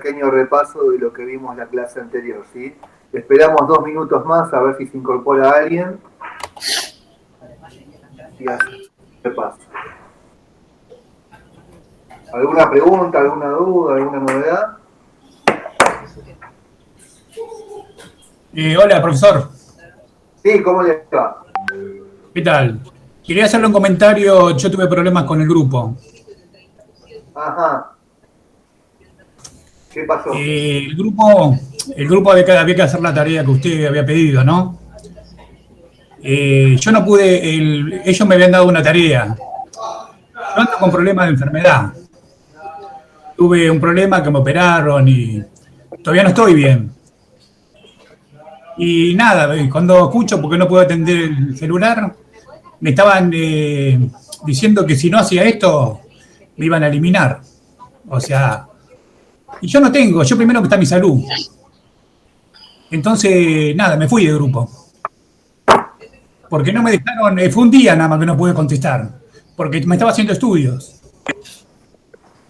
pequeño repaso de lo que vimos la clase anterior, ¿sí? Esperamos 2 minutos más a ver si se incorpora alguien. Y así repaso. ¿Alguna pregunta, alguna duda, alguna novedad? Hola, profesor. Sí, ¿cómo le va? ¿Qué tal? Quería hacerle un comentario. Yo tuve problemas con el grupo. Ajá. ¿Qué pasó? El grupo había que hacer la tarea que usted había pedido, ¿no? Yo no pude, ellos me habían dado una tarea. Yo ando con problemas de enfermedad. Tuve un problema que me operaron y todavía no estoy bien. Y nada, cuando escucho, porque no puedo atender el celular, me estaban diciendo que si no hacía esto, me iban a eliminar. O sea, y yo no tengo, yo primero que está mi salud. Entonces, nada, me fui del grupo. Porque no me dejaron, fue un día nada más que no pude contestar, porque me estaba haciendo estudios.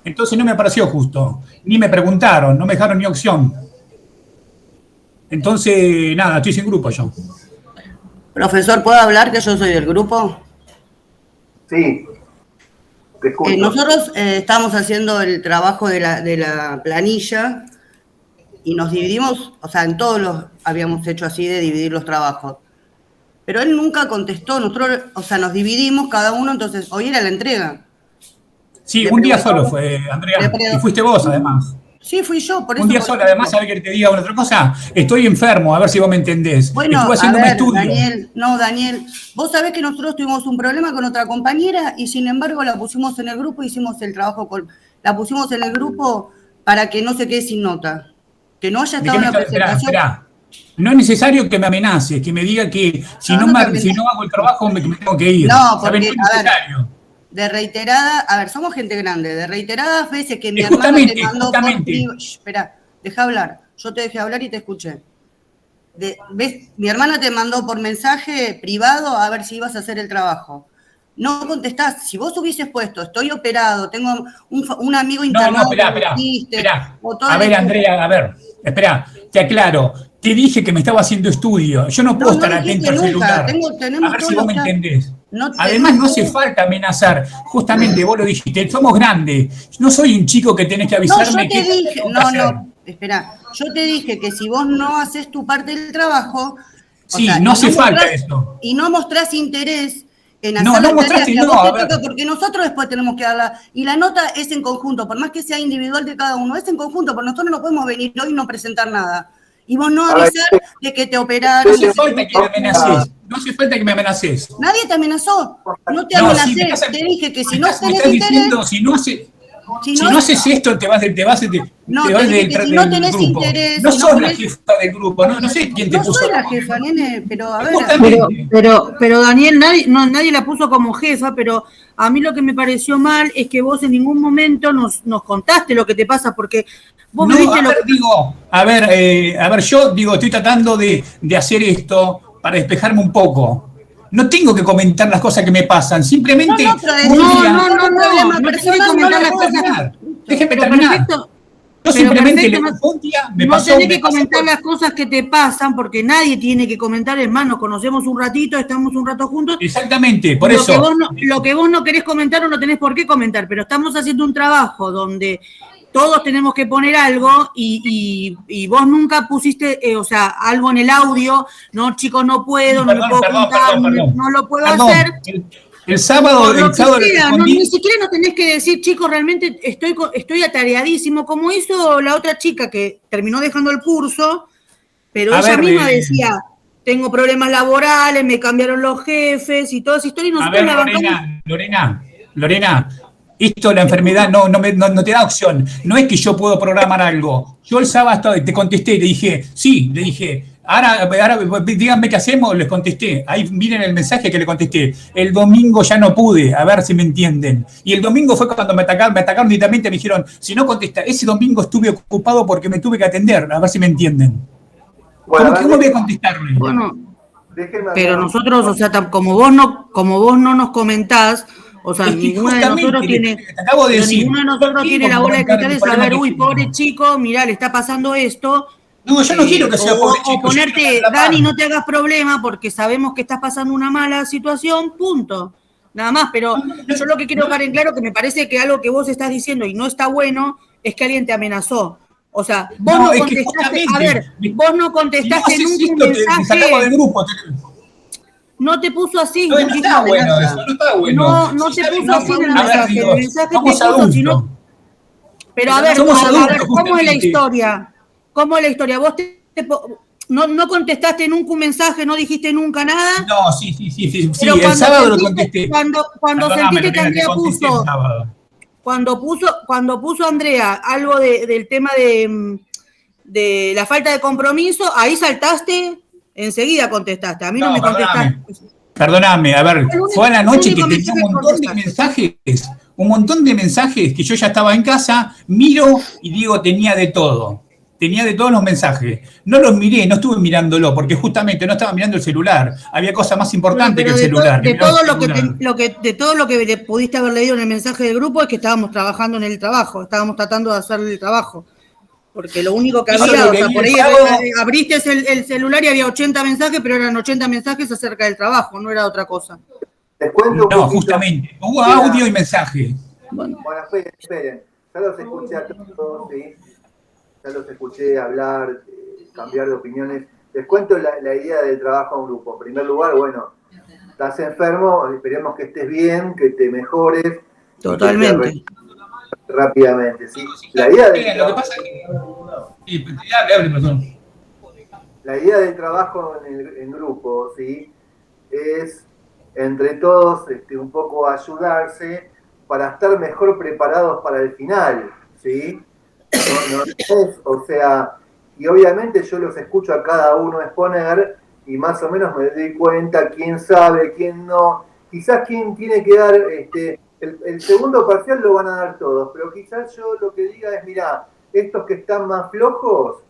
Entonces no me pareció justo, ni me preguntaron, no me dejaron ni opción. Entonces, nada, estoy sin grupo yo. Profesor, ¿puedo hablar que yo soy del grupo? Sí, te escucho. Nosotros estamos haciendo el trabajo de la planilla y nos dividimos, o sea, en todos los habíamos hecho así de dividir los trabajos. Pero él nunca contestó, nosotros, o sea, nos dividimos cada uno, entonces hoy era la entrega. Sí, un día solo fue, Andrea, y fuiste vos además. Sí, fui yo, por eso. Un día solo, además, ¿sabés que te diga una otra cosa? Estoy enfermo, a ver si vos me entendés. Bueno, estuve haciendo un estudio. Daniel, vos sabés que nosotros tuvimos un problema con otra compañera y sin embargo la pusimos en el grupo, hicimos el trabajo la pusimos en el grupo para que no se quede sin nota. Que no haya estado en la presentación. Esperá. No es necesario que me amenaces, que me diga que si no hago el trabajo me tengo que ir. No, porque, no es necesario. De reiterada, a ver, somos gente grande, de reiteradas veces que mi hermano te mandó por privado. Espera, deja hablar. Yo te dejé hablar y te escuché. ¿Ves? Mi hermana te mandó por mensaje privado a ver si ibas a hacer el trabajo. No contestás. Si vos hubieses puesto, estoy operado, tengo un amigo internado. Espera. A ver, Andrea, a ver, espera, te aclaro. Te dije que me estaba haciendo estudio. Yo no puedo estar atento al celular. A ver si vos me entendés. Además, no hace falta amenazar. Justamente vos lo dijiste, somos grandes. No soy un chico que tenés que avisarme. Espera. Yo te dije que si vos no haces tu parte del trabajo. Sí, no hace falta esto. Y no mostrás interés en hacer las tareas que a vos te toca, porque nosotros después tenemos que darla. Y la nota es en conjunto, por más que sea individual de cada uno, es en conjunto, porque nosotros no podemos venir hoy y no presentar nada. Y vos no avisar de que te operaron. No hace falta que me amenaces. No hace falta que me amenaces. Nadie te amenazó. No te amenacé. Te dije que si no tenés interés. Si no haces esto, te vas del grupo. No tenés interés. No sos la jefa del grupo. No sé quién te puso. No soy la jefa, nene, pero a ver. Pero Daniel, nadie la puso como jefa, pero a mí lo que me pareció mal es que vos en ningún momento nos contaste lo que te pasa, porque vos me viste yo estoy tratando de hacer esto para despejarme un poco. No tengo que comentar las cosas que me pasan, simplemente no déjeme terminar. Yo simplemente un día me pasó. No tenés que comentar las cosas que te pasan, porque nadie tiene que comentar, hermano. Nos conocemos un ratito, estamos un rato juntos. Exactamente, por eso. Lo que vos no querés comentar o no tenés por qué comentar, pero estamos haciendo un trabajo donde todos tenemos que poner algo y vos nunca pusiste, algo en el audio. No, chicos, no puedo, no lo puedo contar, no lo puedo hacer. El sábado ni siquiera nos tenés que decir, chicos, realmente estoy atareadísimo, como hizo la otra chica que terminó dejando el curso, pero ella misma decía, tengo problemas laborales, me cambiaron los jefes y toda esa historia. Y nosotros Lorena, esto, la enfermedad, no te da opción. No es que yo puedo programar algo. Yo el sábado te contesté, le dije, ahora díganme qué hacemos, les contesté. Ahí miren el mensaje que le contesté. El domingo ya no pude, a ver si me entienden. Y el domingo fue cuando me atacaron directamente, me dijeron, si no contesta, ese domingo estuve ocupado porque me tuve que atender, a ver si me entienden. Bueno, ¿Cómo voy a contestarle? Bueno, pero nosotros, como vos no nos comentás, O sea, ninguno de nosotros tiene la bola de cristal de saber, uy, pobre chico, mirá, le está pasando esto. No, yo no quiero que sea pobre chico. O ponerte, Dani, no te hagas problema porque sabemos que estás pasando una mala situación, punto. Nada más, pero yo lo que quiero dejar en claro que me parece que algo que vos estás diciendo y no está bueno es que alguien te amenazó. O sea, vos no contestaste, a ver, vos no contestaste nunca un mensaje. No te puso así. No está bueno eso, no está bueno. No te puso así en el mensaje. El mensaje te puso, sino. Pero a ver, ¿cómo es la historia? ¿Cómo es la historia? Vos no contestaste nunca un mensaje, no dijiste nunca nada. No, sí, el sábado lo contesté. Cuando sentiste que Andrea puso. Cuando puso Andrea algo del tema de la falta de compromiso, ahí saltaste, enseguida contestaste. A mí no me contestaste. Perdóname, a ver, fue a la noche que tenía un montón de mensajes que yo ya estaba en casa, miro y digo, tenía de todo. Tenía de todos los mensajes. No los miré, no estuve mirándolo, porque justamente no estaba mirando el celular. Había cosas más importantes que el celular. De todo lo que le pudiste haber leído en el mensaje del grupo es que estábamos trabajando en el trabajo, estábamos tratando de hacer el trabajo. Porque lo único que había, o sea, por ahí abriste el celular y había 80 mensajes, pero eran 80 mensajes acerca del trabajo, no era otra cosa. Les cuento no, justamente. Hubo audio y mensaje. Bueno, esperen. Ya los escuché a todos, ¿sí? Ya los escuché hablar, cambiar de opiniones. Les cuento la idea del trabajo en grupo. En primer lugar, bueno, estás enfermo, esperemos que estés bien, que te mejores. Totalmente. Rápidamente, ¿sí? La idea del lo que pasa es que... La idea del trabajo en grupo, ¿sí? Es entre todos un poco ayudarse para estar mejor preparados para el final, ¿sí? O sea, y obviamente yo los escucho a cada uno exponer y más o menos me doy cuenta quién sabe, quién no. Quizás quién tiene que dar, el segundo parcial lo van a dar todos, pero quizás yo lo que diga es, mirá, estos que están más flojos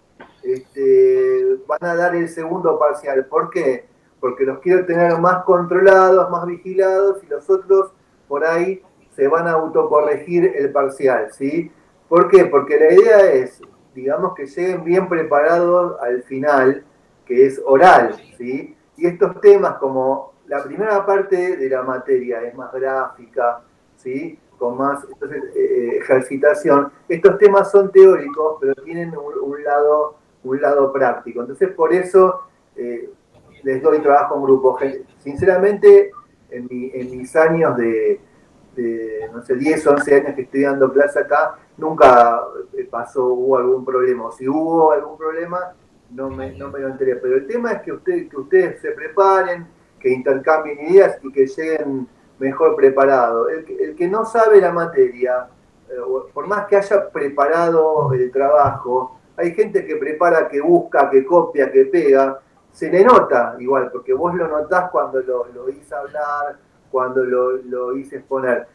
van a dar el segundo parcial. ¿Por qué? Porque los quiero tener más controlados, más vigilados y los otros por ahí se van a autocorregir el parcial, ¿sí? ¿Por qué? Porque la idea es, digamos, que lleguen bien preparados al final, que es oral, ¿sí? Y estos temas, como la primera parte de la materia es más gráfica, ¿sí? Con más ejercitación, estos temas son teóricos, pero tienen un lado práctico. Entonces, por eso les doy trabajo en grupo. Sinceramente, en mis años de no sé, 10, 11 años que estoy dando clase acá, nunca hubo algún problema. O si hubo algún problema, no me lo enteré. Pero el tema es que ustedes se preparen, que intercambien ideas y que lleguen mejor preparados. El que no sabe la materia, por más que haya preparado el trabajo, hay gente que prepara, que busca, que copia, que pega, se le nota igual, porque vos lo notás cuando lo hice hablar, cuando lo hice exponer.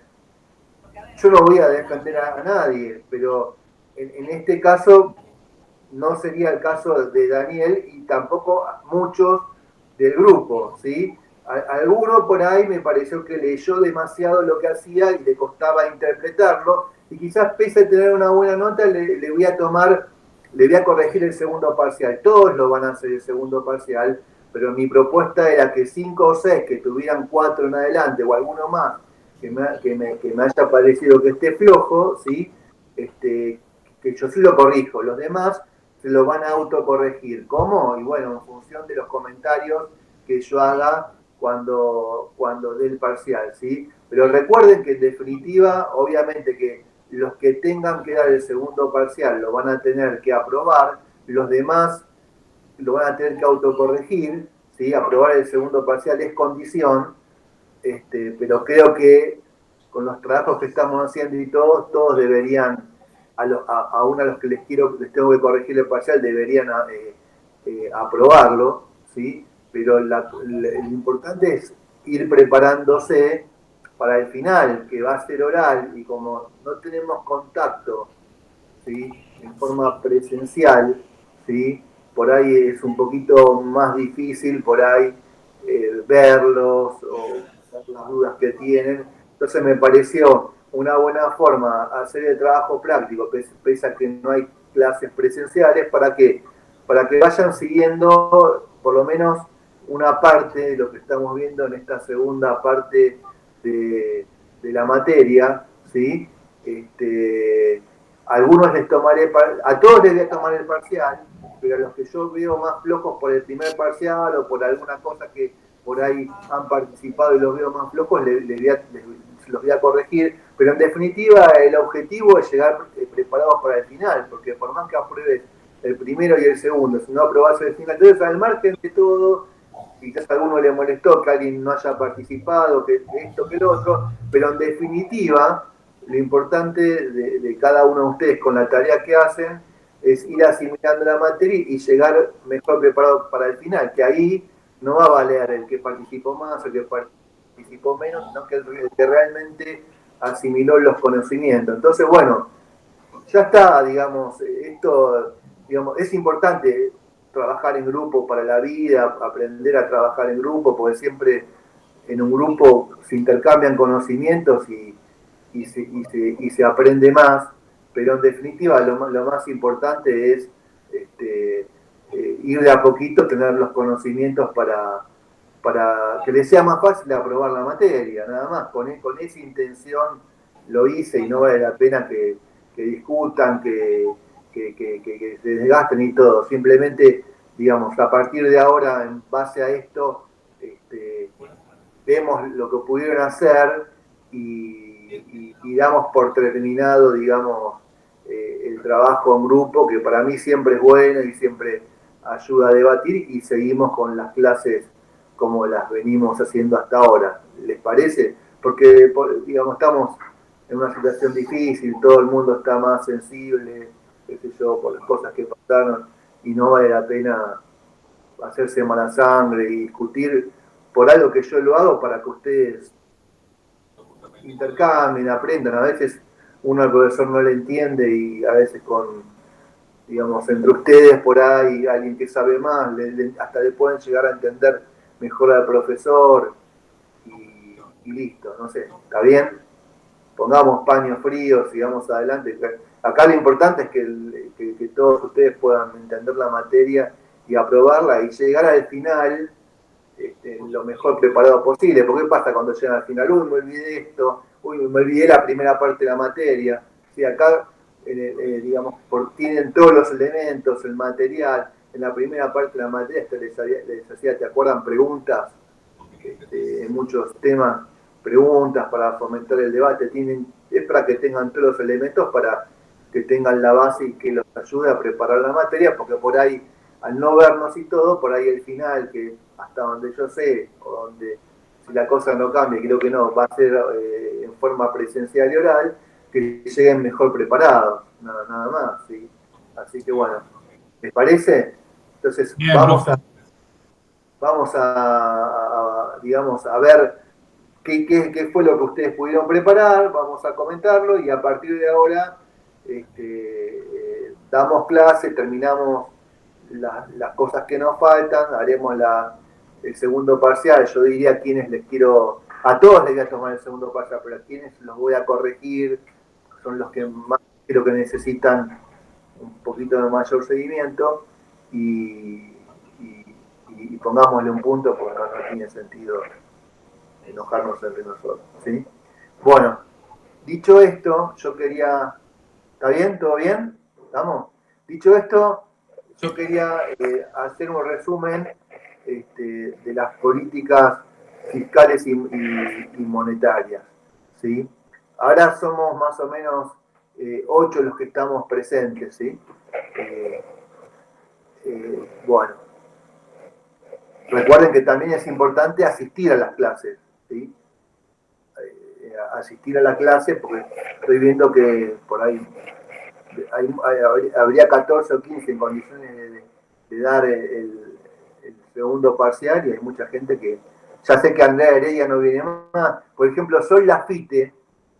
Yo no voy a defender a nadie, pero en este caso no sería el caso de Daniel y tampoco muchos del grupo, ¿sí? Alguno por ahí me pareció que leyó demasiado lo que hacía y le costaba interpretarlo, y quizás pese a tener una buena nota le voy a corregir el segundo parcial. Todos lo van a hacer el segundo parcial, pero mi propuesta era que 5 o 6 que tuvieran 4 en adelante o alguno más que me haya parecido que esté flojo, ¿sí? Que yo sí lo corrijo. Los demás se lo van a autocorregir. ¿Cómo? Y bueno, en función de los comentarios que yo haga cuando dé el parcial, ¿sí? Pero recuerden que en definitiva, obviamente que los que tengan que dar el segundo parcial lo van a tener que aprobar, los demás lo van a tener que autocorregir, ¿sí? Aprobar el segundo parcial es condición, pero creo que con los trabajos que estamos haciendo y todos deberían, aún a los que les tengo que corregir el parcial, deberían aprobarlo, ¿sí? Pero lo importante es ir preparándose para el final, que va a ser oral, y como no tenemos contacto, ¿sí? En forma presencial, ¿sí? Por ahí es un poquito más difícil, por ahí verlos o las dudas que tienen. Entonces me pareció una buena forma hacer el trabajo práctico, pese a que no hay clases presenciales, ¿para qué? Para que vayan siguiendo por lo menos una parte de lo que estamos viendo en esta segunda parte de la materia, ¿sí? Algunos les tomaré, a todos les voy a tomar el parcial, pero a los que yo veo más flojos por el primer parcial o por alguna cosa que por ahí han participado y los veo más flojos, los voy a corregir, pero en definitiva el objetivo es llegar preparados para el final, porque por más que apruebes el primero y el segundo, si no aprobás el final, entonces al margen de todo, quizás a alguno le molestó que alguien no haya participado, que esto, que lo otro, pero en definitiva lo importante de cada uno de ustedes con la tarea que hacen es ir asimilando la materia y llegar mejor preparado para el final, que ahí no va a valer el que participó más o el que participó menos, sino que el que realmente asimiló los conocimientos. Entonces, bueno, ya está, digamos, esto, digamos, es importante trabajar en grupo para la vida, aprender a trabajar en grupo, porque siempre en un grupo se intercambian conocimientos y se aprende más, pero en definitiva lo más importante es ir de a poquito, tener los conocimientos para que les sea más fácil aprobar la materia, nada más. Con esa intención lo hice y no vale la pena que discutan, que se desgasten y todo. Simplemente, digamos, a partir de ahora, en base a esto, vemos lo que pudieron hacer y damos por terminado, digamos, el trabajo en grupo, que para mí siempre es bueno y siempre ayuda a debatir, y seguimos con las clases como las venimos haciendo hasta ahora. ¿Les parece? Porque, digamos, estamos en una situación difícil, todo el mundo está más sensible, qué sé yo, por las cosas que pasaron, y no vale la pena hacerse mala sangre y discutir por algo que yo lo hago para que ustedes intercambien, aprendan. A veces uno al profesor no le entiende y a veces digamos, entre ustedes por ahí, alguien que sabe más, hasta le pueden llegar a entender mejor al profesor y listo, no sé, ¿está bien? Pongamos paños fríos, sigamos adelante. Acá lo importante es que todos ustedes puedan entender la materia y aprobarla y llegar al final lo mejor preparado posible. ¿Por qué pasa cuando llegan al final? Uy, me olvidé esto, uy, me olvidé la primera parte de la materia. Sí, acá, digamos, tienen todos los elementos, el material. En la primera parte de la materia les hacía, ¿te acuerdan? Preguntas, en muchos temas, preguntas para fomentar el debate. Es para que tengan todos los elementos para que tengan la base y que los ayude a preparar la materia, porque por ahí, al no vernos y todo, por ahí el final, que hasta donde yo sé, o donde si la cosa no cambia, creo que no, va a ser en forma presencial y oral, que lleguen mejor preparados, nada más, ¿sí? Así que bueno, ¿les parece? Entonces bien, vamos a digamos, a ver qué fue lo que ustedes pudieron preparar, vamos a comentarlo y a partir de ahora damos clase, terminamos las cosas que nos faltan, haremos el segundo parcial. Yo diría a quienes a todos les voy a tomar el segundo parcial, pero a quienes los voy a corregir son los que más creo que necesitan un poquito de mayor seguimiento y pongámosle un punto porque no tiene sentido enojarnos entre nosotros, ¿sí? Bueno, dicho esto, yo quería... ¿Está bien? ¿Todo bien? ¿Estamos? Dicho esto, yo quería hacer un resumen de las políticas fiscales y monetarias, ¿sí? Ahora somos más o menos 8 los que estamos presentes, ¿sí? Bueno, recuerden que también es importante asistir a las clases, ¿sí? Asistir a la clase porque estoy viendo que por ahí habría 14 o 15 en condiciones de dar el segundo parcial y hay mucha gente que, ya sé que Andrea Heredia no viene más, por ejemplo, Sol Lafite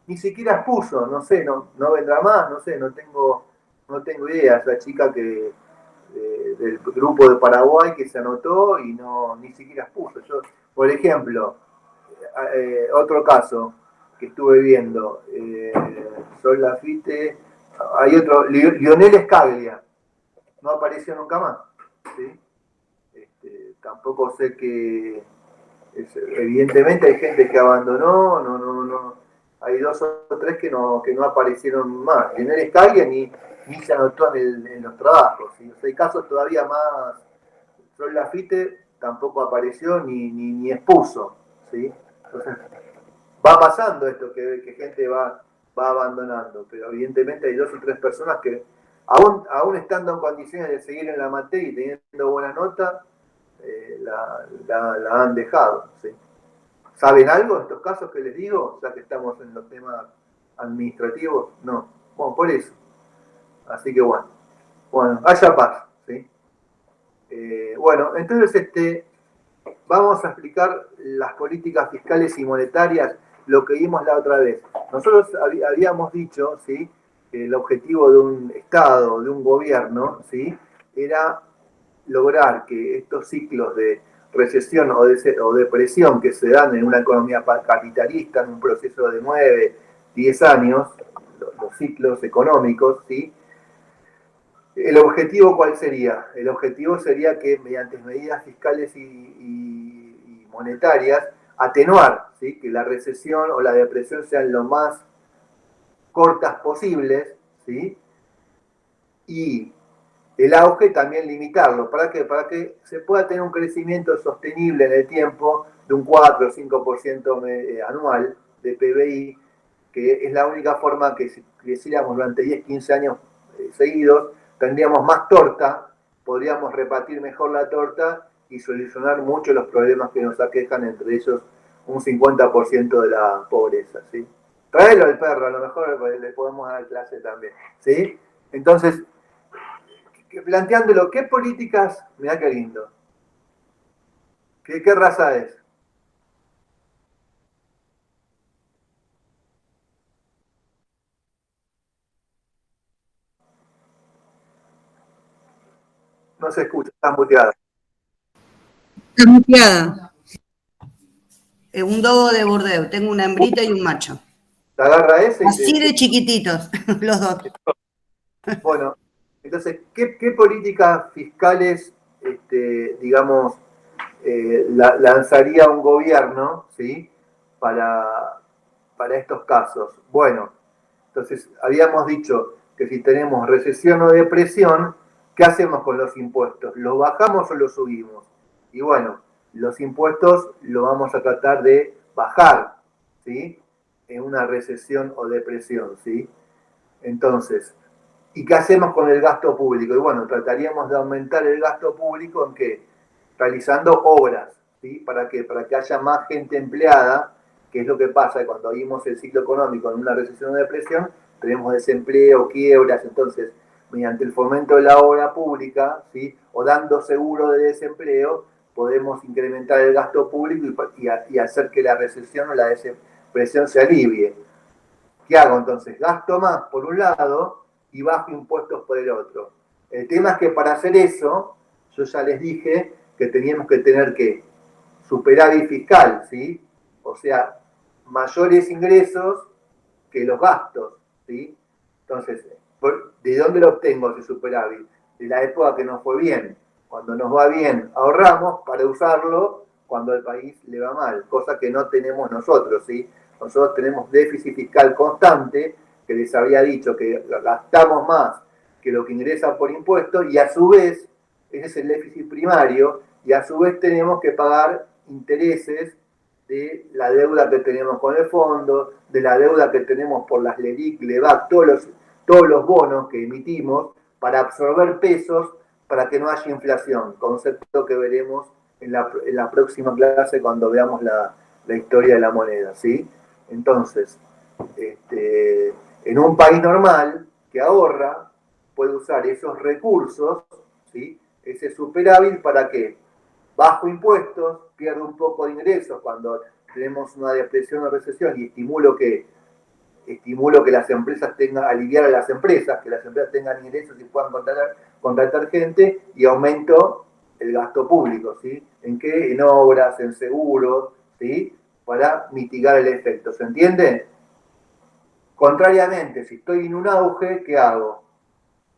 ni siquiera expuso, no sé, no vendrá más, no sé, no tengo idea, esa chica que del grupo de Paraguay que se anotó y ni siquiera expuso. Yo, por ejemplo, otro caso, que estuve viendo. Sol Lafite, hay otro, Lionel Scaglia, no apareció nunca más, ¿sí? Tampoco sé que, evidentemente hay gente que abandonó, no, hay 2 o 3 que no aparecieron más. Lionel Scaglia ni se anotó en los trabajos, ¿sí? O sea, hay casos todavía más. Sol Lafite tampoco apareció ni expuso, ¿sí? Entonces, va pasando esto, que gente va abandonando, pero evidentemente hay 2 o 3 personas que, aún estando en condiciones de seguir en la materia y teniendo buena nota, la han dejado, ¿sí? ¿Saben algo de estos casos que les digo? Ya que estamos en los temas administrativos, no. Bueno, por eso. Así que bueno, haya paz, ¿sí? Bueno, entonces vamos a explicar las políticas fiscales y monetarias, lo que vimos la otra vez. Nosotros habíamos dicho, ¿sí?, que el objetivo de un Estado, de un gobierno, ¿sí?, era lograr que estos ciclos de recesión o depresión que se dan en una economía capitalista, en un proceso de 9, 10 años, los ciclos económicos, ¿sí?, ¿el objetivo cuál sería? El objetivo sería que mediante medidas fiscales y monetarias atenuar, ¿sí?, que la recesión o la depresión sean lo más cortas posibles, ¿sí?, y el auge también limitarlo. ¿Para qué? Para que se pueda tener un crecimiento sostenible en el tiempo de un 4 o 5% anual de PBI, que es la única forma que si creciéramos durante 10, 15 años seguidos, tendríamos más torta, podríamos repartir mejor la torta y solucionar mucho los problemas que nos aquejan, entre ellos un 50% de la pobreza, ¿sí? Traelo al perro, a lo mejor le podemos dar clase también, ¿sí? Entonces, planteándolo, ¿qué políticas? Mirá qué lindo. ¿Qué raza es? No se escucha, está muteada. Está muteada. Un dogo de Bordeaux, tengo una hembrita y un macho. Te agarra ese y así de chiquititos, los dos. Bueno, entonces, ¿qué políticas fiscales, digamos, lanzaría un gobierno, ¿sí?, para estos casos? Bueno, entonces habíamos dicho que si tenemos recesión o depresión, ¿qué hacemos con los impuestos? ¿Los bajamos o los subimos? Y bueno, los impuestos lo vamos a tratar de bajar, ¿sí?, en una recesión o depresión, ¿sí? Entonces, ¿y qué hacemos con el gasto público? Y bueno, trataríamos de aumentar el gasto público ¿en qué? Realizando obras, ¿sí? ¿Para qué? Para que haya más gente empleada, que es lo que pasa cuando vimos el ciclo económico en una recesión o depresión, tenemos desempleo, quiebras, entonces, mediante el fomento de la obra pública, ¿sí?, o dando seguro de desempleo, podemos incrementar el gasto público y hacer que la recesión o la depresión se alivie. ¿Qué hago entonces? Gasto más por un lado y bajo impuestos por el otro. El tema es que para hacer eso, yo ya les dije que teníamos que tener que superávit fiscal, ¿sí? O sea, mayores ingresos que los gastos, ¿sí? Entonces, ¿de dónde lo obtengo ese superávit? De la época que nos fue bien. Cuando nos va bien, ahorramos para usarlo cuando al país le va mal, cosa que no tenemos nosotros, ¿sí? Nosotros tenemos déficit fiscal constante, que les había dicho que gastamos más que lo que ingresa por impuestos, y a su vez, ese es el déficit primario, y a su vez tenemos que pagar intereses de la deuda que tenemos con el fondo, de la deuda que tenemos por las LELIC, LEVAC, todos los bonos que emitimos para absorber pesos para que no haya inflación, concepto que veremos en la próxima clase cuando veamos la historia de la moneda, ¿sí? Entonces, en un país normal que ahorra, puede usar esos recursos, ¿sí?, ese superávit, ¿para qué? Bajo impuestos, pierdo un poco de ingresos cuando tenemos una depresión o recesión y estimulo que las empresas aliviar a las empresas, que las empresas tengan ingresos y puedan contratar gente, y aumento el gasto público, ¿sí? ¿En qué? En obras, en seguros, ¿sí? para mitigar el efecto. ¿Se entiende? Contrariamente, si estoy en un auge, ¿qué hago?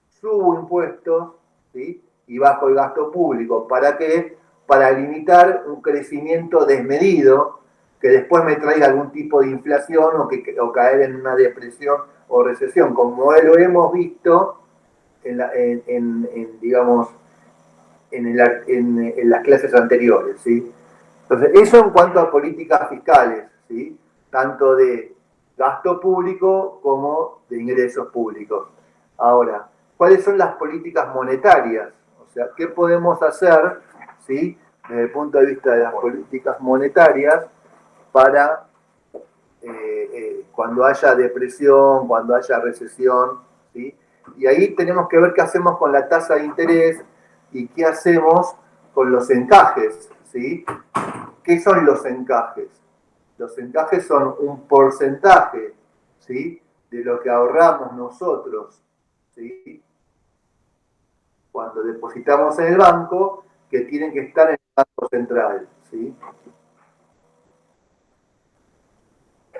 Subo impuestos, ¿sí? Y bajo el gasto público. ¿Para qué? Para limitar un crecimiento desmedido que después me traiga algún tipo de inflación o caer en una depresión o recesión, como lo hemos visto digamos, en las clases anteriores, ¿sí? Entonces, eso en cuanto a políticas fiscales, ¿sí? Tanto de gasto público como de ingresos públicos. Ahora, ¿cuáles son las políticas monetarias? O sea, ¿qué podemos hacer, ¿sí? Desde el punto de vista de las políticas monetarias para cuando haya depresión, cuando haya recesión, ¿sí? Y ahí tenemos que ver qué hacemos con la tasa de interés y qué hacemos con los encajes, ¿sí? ¿Qué son los encajes? Los encajes son un porcentaje, ¿sí? De lo que ahorramos nosotros, ¿sí? Cuando depositamos en el banco, que tienen que estar en el Banco Central, ¿sí?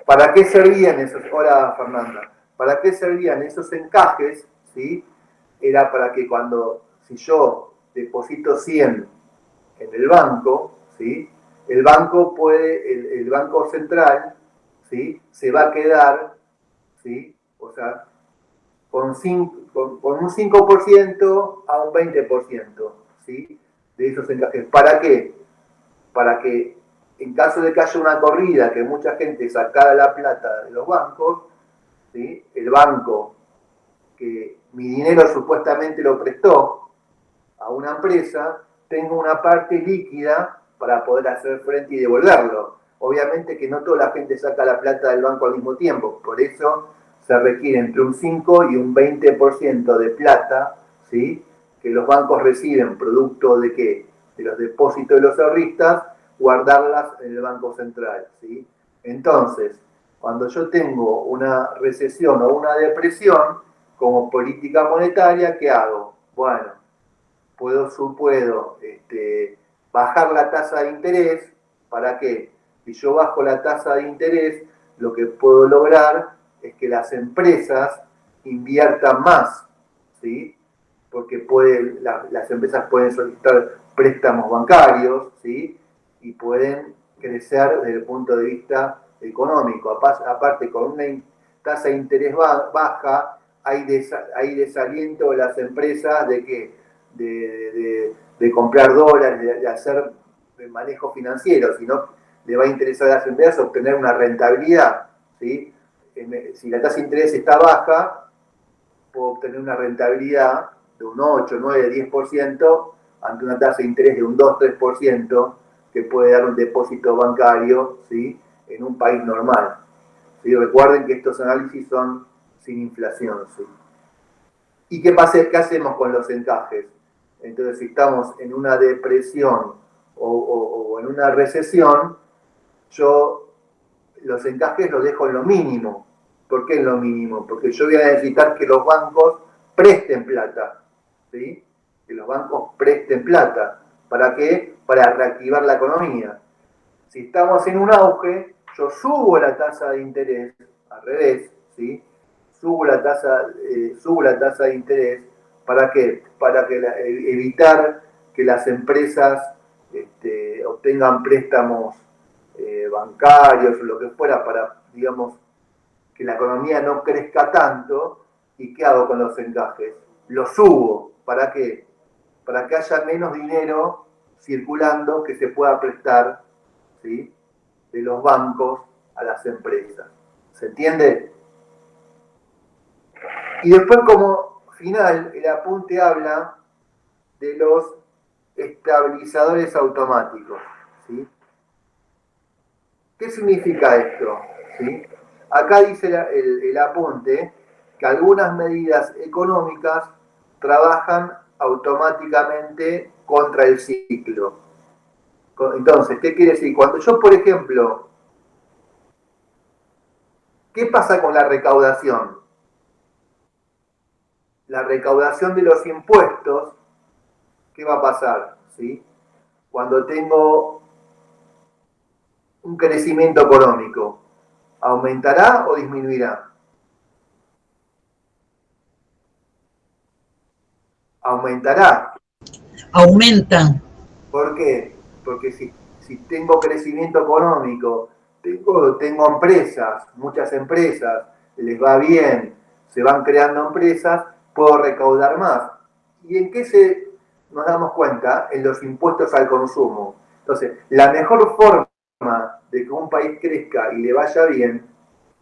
¿Para qué servían esos? Hola, Fernanda. ¿Para qué servían esos encajes? ¿Sí? Era para que si yo deposito 100 en el banco, ¿sí? El banco el Banco Central, ¿sí? Se va a quedar, ¿sí? O sea, con un 5% a un 20%, ¿sí? De esos encajes. ¿Para qué? Para que en caso de que haya una corrida, que mucha gente sacara la plata de los bancos, ¿sí? El banco que mi dinero supuestamente lo prestó a una empresa, tenga una parte líquida para poder hacer frente y devolverlo. Obviamente que no toda la gente saca la plata del banco al mismo tiempo, por eso se requiere entre un 5 y un 20% de plata, ¿sí? Que los bancos reciben producto de ¿qué? De los depósitos de los ahorristas, guardarlas en el Banco Central, ¿sí? Entonces, cuando yo tengo una recesión o una depresión, como política monetaria, ¿qué hago? Bueno, puedo bajar la tasa de interés. ¿Para qué? Si yo bajo la tasa de interés, lo que puedo lograr es que las empresas inviertan más, ¿sí? Porque las empresas pueden solicitar préstamos bancarios, ¿sí? Y pueden crecer desde el punto de vista económico. Aparte, con una tasa de interés baja, hay desaliento de las empresas de comprar dólares, de hacer manejo financiero, sino le va a interesar a las empresas obtener una rentabilidad, ¿sí? Si la tasa de interés está baja, puedo obtener una rentabilidad de un 8, 9, 10% ante una tasa de interés de un 2, 3% que puede dar un depósito bancario, ¿sí? En un país normal. ¿Sí? Recuerden que estos análisis son sin inflación, ¿sí? ¿Y qué hacemos con los encajes? Entonces, si estamos en una depresión o en una recesión, yo los encajes los dejo en lo mínimo. ¿Por qué en lo mínimo? Porque yo voy a necesitar que los bancos presten plata, ¿sí? Que los bancos presten plata. ¿Para qué? Para reactivar la economía. Si estamos en un auge, yo subo la tasa de interés, al revés, ¿sí? Subo la tasa de interés. ¿Para qué? Para evitar que las empresas obtengan préstamos bancarios o lo que fuera para, digamos, que la economía no crezca tanto. ¿Y qué hago con los encajes? Los subo. ¿Para qué? Para que haya menos dinero circulando que se pueda prestar, ¿sí? De los bancos a las empresas. ¿Se entiende? Y después, como final, el apunte habla de los estabilizadores automáticos, ¿sí? ¿Qué significa esto? ¿Sí? Acá dice el apunte que algunas medidas económicas trabajan automáticamente contra el ciclo. Entonces, ¿qué quiere decir? Cuando yo, por ejemplo, ¿qué pasa con la recaudación? La recaudación de los impuestos, ¿qué va a pasar? ¿Sí? Cuando tengo un crecimiento económico, ¿aumentará o disminuirá? Aumentará. Aumenta. ¿Por qué? Porque si tengo crecimiento económico, tengo empresas, muchas empresas, les va bien, se van creando empresas, puedo recaudar más. ¿Y en qué nos damos cuenta? En los impuestos al consumo. Entonces, la mejor forma de que un país crezca y le vaya bien,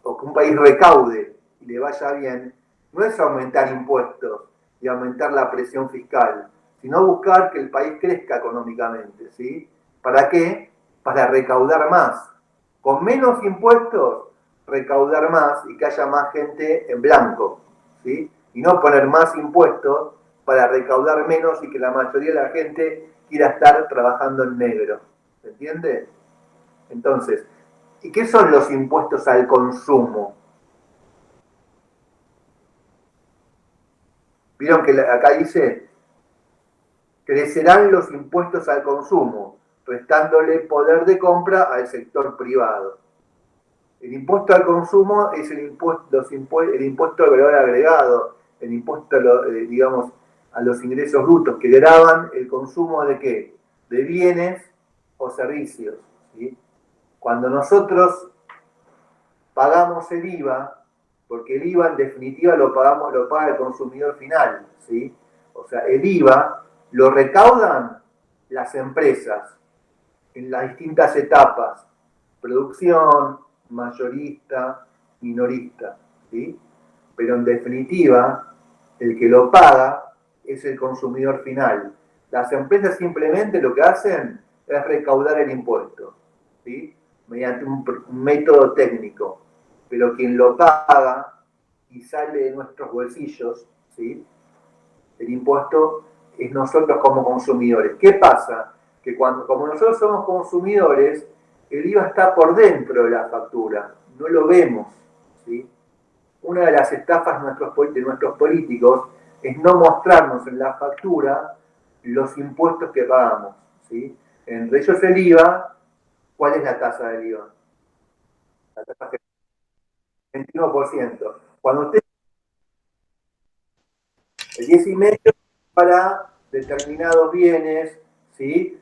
o que un país recaude y le vaya bien, no es aumentar impuestos y aumentar la presión fiscal, sino buscar que el país crezca económicamente, ¿sí? ¿Para qué? Para recaudar más. Con menos impuestos, recaudar más y que haya más gente en blanco, ¿sí? Y no poner más impuestos para recaudar menos y que la mayoría de la gente quiera estar trabajando en negro. ¿Se entiende? Entonces, ¿y qué son los impuestos al consumo? Vieron que acá dice, crecerán los impuestos al consumo, restándole poder de compra al sector privado. El impuesto al consumo es el impuesto al valor agregado, el impuesto, digamos, a los ingresos brutos que gravan el consumo de ¿qué? De bienes o servicios, ¿sí? Cuando nosotros pagamos el IVA, porque el IVA en definitiva lo paga el consumidor final, ¿sí? O sea, el IVA lo recaudan las empresas en las distintas etapas, producción, mayorista, minorista, ¿sí? Pero en definitiva, el que lo paga es el consumidor final. Las empresas simplemente lo que hacen es recaudar el impuesto, ¿sí? Mediante un método técnico. Pero quien lo paga y sale de nuestros bolsillos, ¿sí? El impuesto es nosotros como consumidores. ¿Qué pasa? Que como nosotros somos consumidores, el IVA está por dentro de la factura, no lo vemos, ¿sí? Una de las estafas de nuestros políticos es no mostrarnos en la factura los impuestos que pagamos, ¿sí? Entre ellos el IVA. ¿Cuál es la tasa del IVA? La tasa es 21%. Cuando usted el 10,5% para determinados bienes, ¿sí?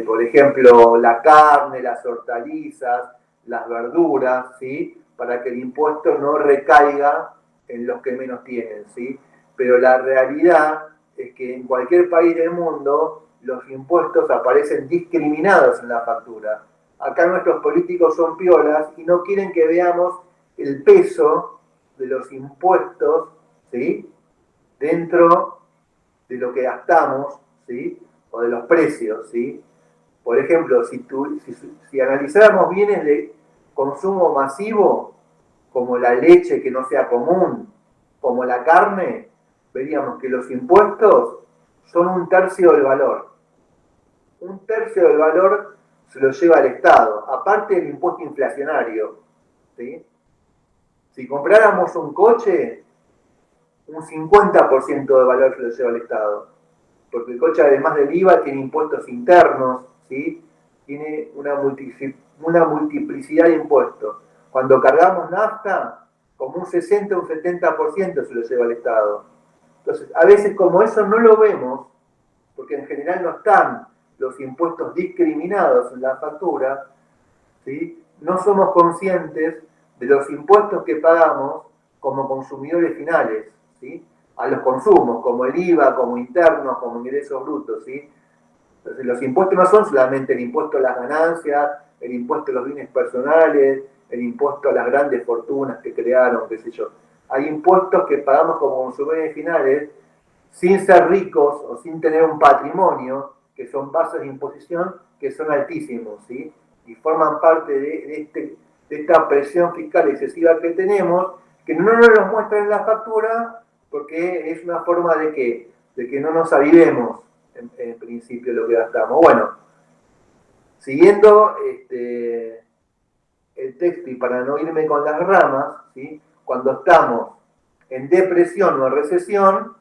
Por ejemplo, la carne, las hortalizas, las verduras, ¿sí? Para que el impuesto no recaiga en los que menos tienen, ¿sí? Pero la realidad es que en cualquier país del mundo los impuestos aparecen discriminados en la factura. Acá nuestros políticos son piolas y no quieren que veamos el peso de los impuestos, ¿sí? Dentro de lo que gastamos, ¿sí? O de los precios, ¿sí? Por ejemplo, si analizáramos bienes de consumo masivo, como la leche que no sea común, como la carne, veríamos que los impuestos son 1/3 del valor. 1/3 del valor se lo lleva el Estado, aparte del impuesto inflacionario, ¿sí? Si compráramos un coche, un 50% de valor se lo lleva el Estado. Porque el coche, además del IVA, tiene impuestos internos, ¿sí? Tiene una multiplicidad de impuestos. Cuando cargamos nafta, como un 60 o un 70% se lo lleva el Estado. Entonces, a veces como eso no lo vemos, porque en general no están los impuestos discriminados en la factura, ¿sí? No somos conscientes de los impuestos que pagamos como consumidores finales, ¿sí? A los consumos, como el IVA, como internos, como ingresos brutos, ¿sí? Entonces, los impuestos no son solamente el impuesto a las ganancias, el impuesto a los bienes personales, el impuesto a las grandes fortunas que crearon, qué sé yo. Hay impuestos que pagamos como consumidores finales sin ser ricos o sin tener un patrimonio, que son bases de imposición que son altísimos, ¿sí? Y forman parte de esta presión fiscal excesiva que tenemos, que no nos muestran en la factura, porque es una forma de que no nos avivemos en principio lo que gastamos. Bueno, siguiendo el texto y para no irme con las ramas, ¿sí? Cuando estamos en depresión o en recesión,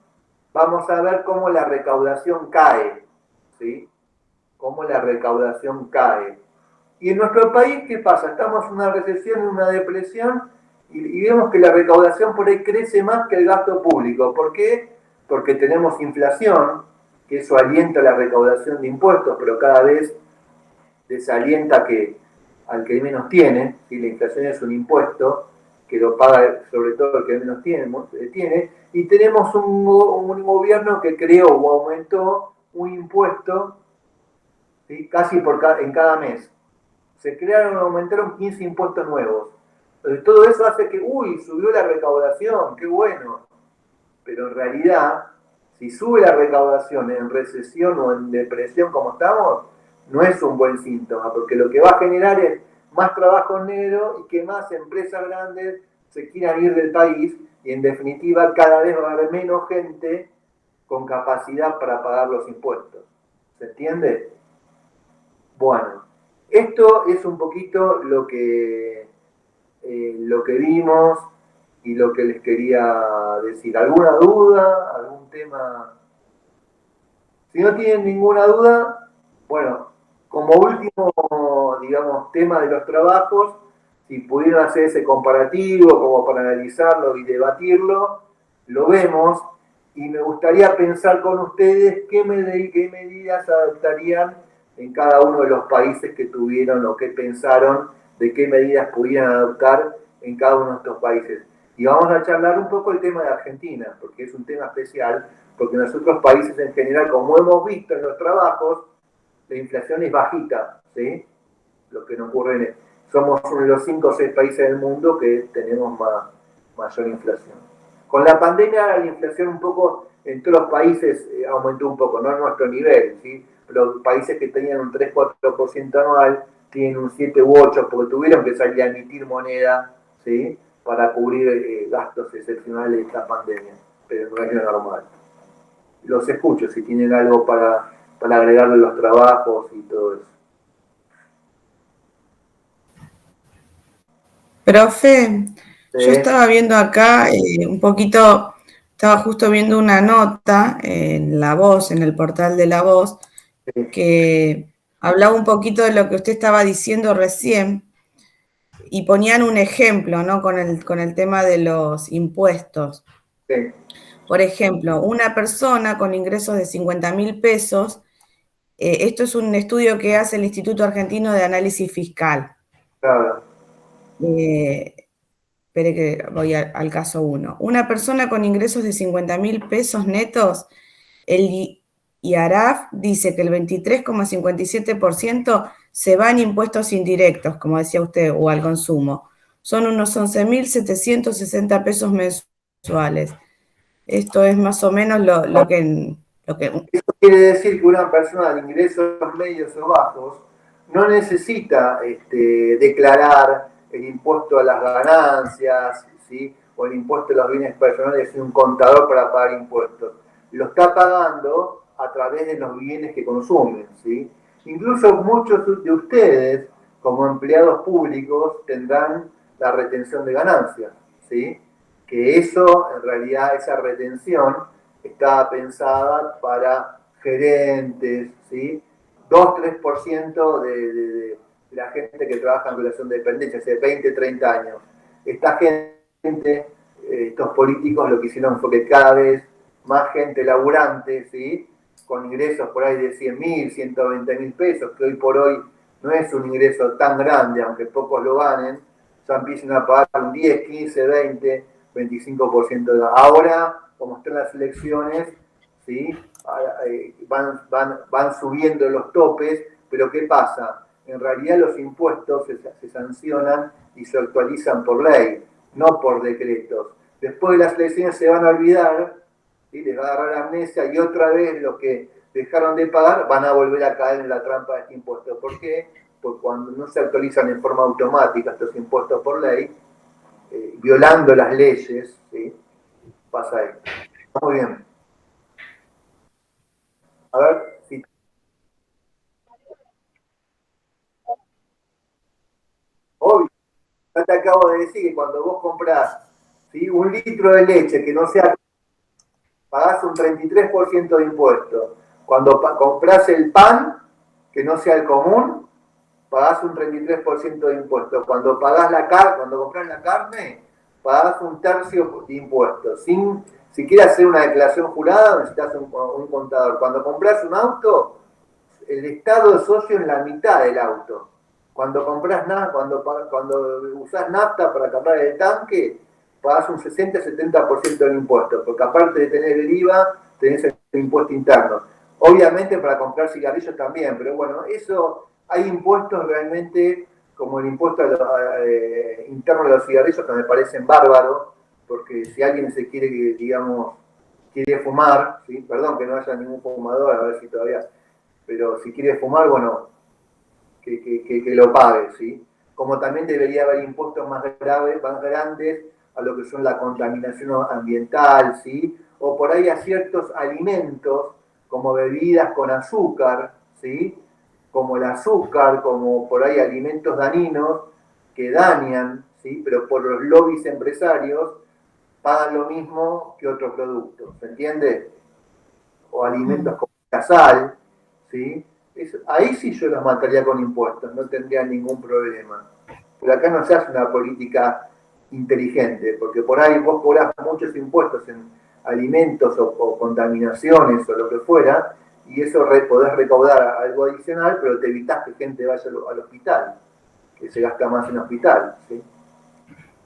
vamos a ver cómo la recaudación cae, ¿sí? Cómo la recaudación cae. Y en nuestro país, ¿qué pasa? Estamos en una recesión, en una depresión, y vemos que la recaudación por ahí crece más que el gasto público. ¿Por qué? Porque tenemos inflación, que eso alienta la recaudación de impuestos, pero cada vez desalienta al que menos tiene. Si la inflación es un impuesto que lo paga sobre todo el que menos tiene, y tenemos un gobierno que creó o aumentó un impuesto, ¿sí? Casi en cada mes. Se crearon o aumentaron 15 impuestos nuevos. Entonces todo eso hace que, subió la recaudación, qué bueno. Pero en realidad, si sube la recaudación en recesión o en depresión como estamos, no es un buen síntoma, porque lo que va a generar es más trabajo negro y que más empresas grandes se quieran ir del país, y en definitiva cada vez va a haber menos gente con capacidad para pagar los impuestos. ¿Se entiende? Bueno, esto es un poquito lo que vimos y lo que les quería decir. ¿Alguna duda? ¿Algún tema? Si no tienen ninguna duda, bueno, como último, digamos, tema de los trabajos, si pudieron hacer ese comparativo como para analizarlo y debatirlo, lo vemos, y me gustaría pensar con ustedes qué medidas adoptarían en cada uno de los países que tuvieron o qué pensaron de qué medidas pudieran adoptar en cada uno de estos países. Y vamos a charlar un poco el tema de Argentina, porque es un tema especial, porque en los otros países en general, como hemos visto en los trabajos, la inflación es bajita, ¿sí? Lo que no ocurre somos uno de los 5 o 6 países del mundo que tenemos mayor inflación. Con la pandemia la inflación un poco en todos los países aumentó un poco, no a nuestro nivel, ¿sí? Pero países que tenían un 3-4% anual tienen un 7 u 8 porque tuvieron que salir a emitir moneda, ¿sí? Para cubrir gastos excepcionales de esta pandemia, pero no es lo normal. Los escucho si tienen algo para agregarle los trabajos y todo eso. Profe, yo estaba viendo acá un poquito, estaba justo viendo una nota en La Voz, en el portal de La Voz, que hablaba un poquito de lo que usted estaba diciendo recién y ponían un ejemplo, ¿no? Con el tema de los impuestos. Sí. Por ejemplo, una persona con ingresos de 50.000 pesos, esto es un estudio que hace el Instituto Argentino de Análisis Fiscal. Claro. Espere que voy al caso 1. Una persona con ingresos de 50.000 pesos netos, el IARAF dice que el 23,57% se va en impuestos indirectos, como decía usted, o al consumo. Son unos 11.760 pesos mensuales. Esto es más o menos lo que... Eso quiere decir que una persona de ingresos medios o bajos no necesita declarar el impuesto a las ganancias, ¿sí? O el impuesto a los bienes personales sin un contador para pagar impuestos. Lo está pagando a través de los bienes que consumen, ¿sí? Incluso muchos de ustedes, como empleados públicos, tendrán la retención de ganancias, ¿sí? Que eso, en realidad, esa retención está pensada para gerentes, ¿sí? 2-3% de la gente que trabaja en relación de dependencia, hace 20-30 años. Esta gente, estos políticos lo que hicieron fue que cada vez más gente laburante, ¿sí? Con ingresos por ahí de 100.000, 120.000 pesos, que hoy por hoy no es un ingreso tan grande, aunque pocos lo ganen, ya empiezan a pagar un 10, 15, 20, 25% de... Ahora, como están las elecciones, ¿sí? Van subiendo los topes, pero ¿qué pasa? En realidad los impuestos se sancionan y se actualizan por ley, no por decretos. Después de las elecciones se van a olvidar, ¿sí? Les va a agarrar amnesia, y otra vez los que dejaron de pagar van a volver a caer en la trampa de este impuesto. ¿Por qué? Porque cuando no se actualizan en forma automática estos impuestos por ley, violando las leyes, ¿sí? Pasa esto. Muy bien. A ver si... Obvio, ya te acabo de decir que cuando vos comprás, ¿sí? 1 litro de leche que no sea... pagás un 33% de impuesto. Cuando compras el pan, que no sea el común, pagás un 33% de impuestos. Cuando pagás cuando compras la carne, pagás un tercio de impuestos. Si quieres hacer una declaración jurada, necesitas un contador. Cuando compras un auto, el Estado es socio en la mitad del auto. Cuando compras cuando usás nafta para cargar el tanque, pagás un 60-70% del impuesto, porque aparte de tener el IVA, tenés el impuesto interno. Obviamente para comprar cigarrillos también, pero bueno, eso, hay impuestos realmente, como el impuesto interno de los cigarrillos, que me parecen bárbaros, porque si alguien se quiere, digamos, quiere fumar, ¿sí? Perdón que no haya ningún fumador, a ver si todavía, pero si quiere fumar, bueno, que lo pague, ¿sí? Como también debería haber impuestos más graves, más grandes a lo que son la contaminación ambiental, ¿sí? O por ahí a ciertos alimentos, como bebidas con azúcar, ¿sí? Como el azúcar, como por ahí alimentos dañinos que dañan, ¿sí? Pero por los lobbies empresarios pagan lo mismo que otros productos, ¿se entiende? O alimentos como la sal, ¿sí? Ahí sí yo los mataría con impuestos, no tendría ningún problema. Pero acá no se hace una política inteligente, porque por ahí vos cobrás muchos impuestos en alimentos o contaminaciones o lo que fuera, y eso podés recaudar algo adicional, pero te evitás que gente vaya al hospital, que se gasta más en hospital, ¿sí?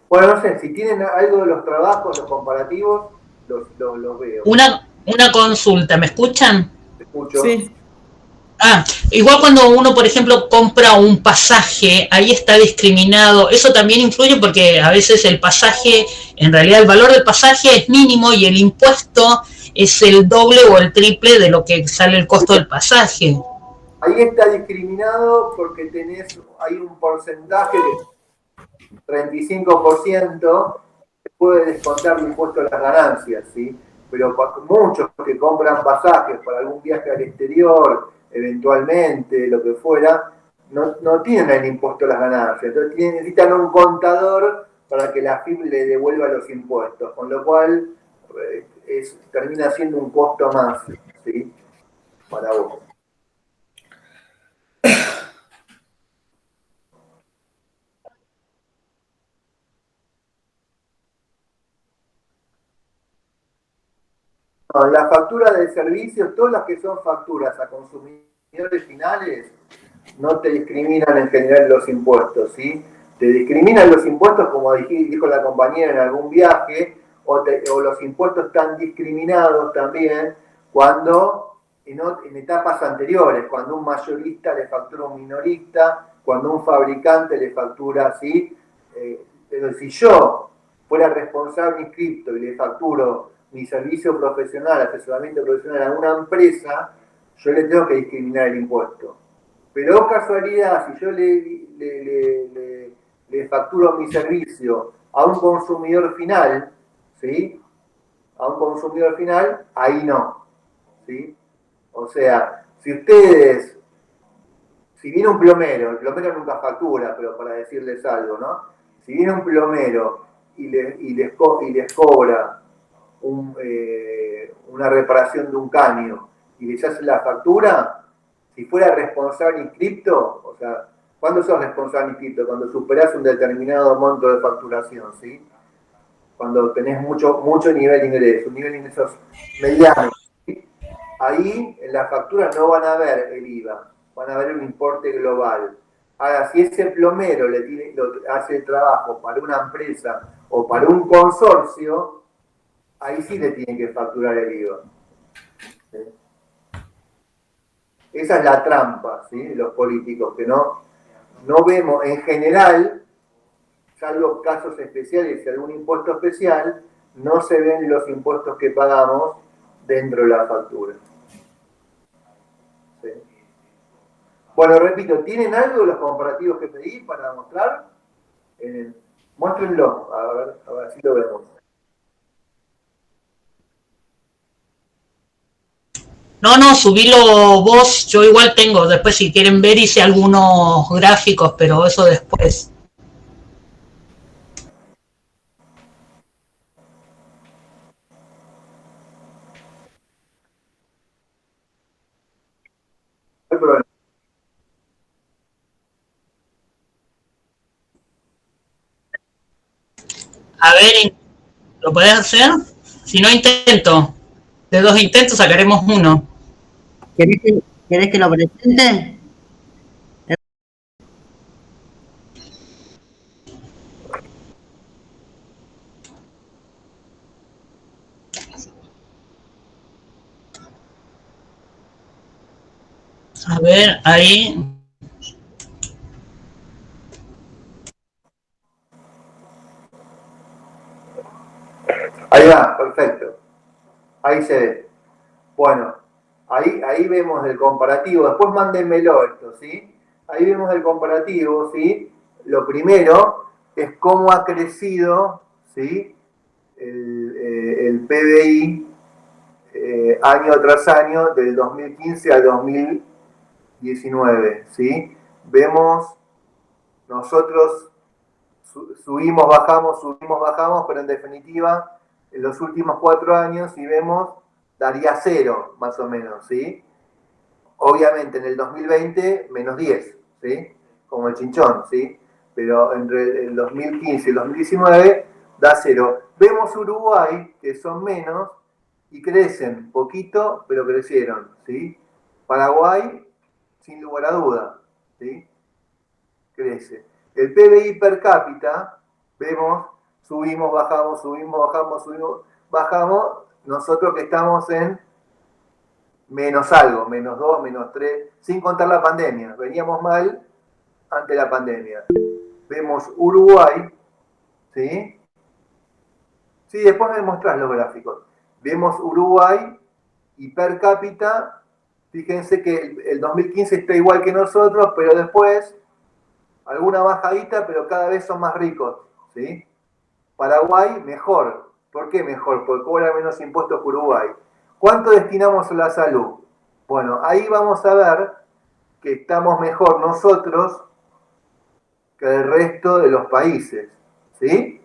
Bueno, no sé, si tienen algo de los trabajos, los comparativos, los veo. Una consulta, ¿me escuchan? Te escucho. Sí. Igual cuando uno, por ejemplo, compra un pasaje, ahí está discriminado. Eso también influye porque a veces el pasaje, en realidad el valor del pasaje es mínimo y el impuesto es el doble o el triple de lo que sale el costo del pasaje. Ahí está discriminado porque hay un porcentaje de 35% que puede descontar el impuesto a las ganancias, ¿sí? Pero muchos que compran pasajes para algún viaje al exterior, eventualmente, lo que fuera, no tienen el impuesto a las ganancias. Entonces necesitan un contador para que la FIP le devuelva los impuestos, con lo cual termina siendo un costo más, ¿sí? Para vos. No, las facturas de servicios, todas las que son facturas a consumidores finales, no te discriminan en general los impuestos, ¿sí? Te discriminan los impuestos, como dijo la compañera, en algún viaje, o los impuestos están discriminados también en etapas anteriores, cuando un mayorista le factura a un minorista, cuando un fabricante le factura, ¿sí? Pero si yo fuera responsable inscripto y le facturo mi servicio profesional, asesoramiento profesional a una empresa, yo le tengo que discriminar el impuesto. Pero casualidad, si yo le facturo mi servicio a un consumidor final, ¿sí? A un consumidor final, ahí no, ¿sí? O sea, si viene un plomero, el plomero nunca factura, pero para decirles algo, ¿no? Si viene un plomero y les cobra una reparación de un caño y les hace la factura, si fuera responsable inscripto, o sea, ¿cuándo sos responsable inscripto? Cuando superás un determinado monto de facturación, ¿sí? Cuando tenés mucho nivel de ingreso, un nivel de ingresos mediano. ¿Sí? Ahí en la factura no van a ver el IVA, van a ver un importe global. Ahora, si ese plomero hace el trabajo para una empresa o para un consorcio, ahí sí le tienen que facturar el IVA. ¿Sí? Esa es la trampa, ¿sí? Los políticos, que no vemos en general, salvo casos especiales y algún impuesto especial, no se ven los impuestos que pagamos dentro de la factura. ¿Sí? Bueno, repito, ¿tienen algo de los comparativos que pedí para mostrar? Muéstrenlo, a ver si lo vemos. No, subilo vos, yo igual tengo, después si quieren ver hice algunos gráficos, pero eso después. No hay problema. A ver, ¿lo podés hacer? Si no intento, de 2 intentos sacaremos 1. ¿Querés que lo presente? A ver, ahí. Ahí va, perfecto. Ahí se ve. Bueno, ahí vemos el comparativo. Después mándenmelo esto, ¿sí? Ahí vemos el comparativo, ¿sí? Lo primero es cómo ha crecido, ¿sí? El PBI año tras año del 2015 al 2019, ¿sí? Vemos, nosotros subimos, bajamos, pero en definitiva, en los últimos 4 años, si vemos, daría 0, más o menos, ¿sí? Obviamente en el 2020, menos 10, ¿sí? Como el chinchón, ¿sí? Pero entre el 2015 y el 2019 da 0. Vemos Uruguay, que son menos, y crecen, poquito, pero crecieron, ¿sí? Paraguay, sin lugar a duda, ¿sí? Crece. El PBI per cápita, vemos, subimos, bajamos, bajamos, nosotros que estamos en menos algo, menos 2, menos 3, sin contar la pandemia. Veníamos mal ante la pandemia. Vemos Uruguay, ¿sí? Sí, después me mostrás los gráficos. Vemos Uruguay y per cápita, fíjense que el 2015 está igual que nosotros, pero después alguna bajadita, pero cada vez son más ricos, ¿sí? Paraguay, mejor. ¿Por qué mejor? Porque cobra menos impuestos que Uruguay. ¿Cuánto destinamos a la salud? Bueno, ahí vamos a ver que estamos mejor nosotros que el resto de los países, ¿sí?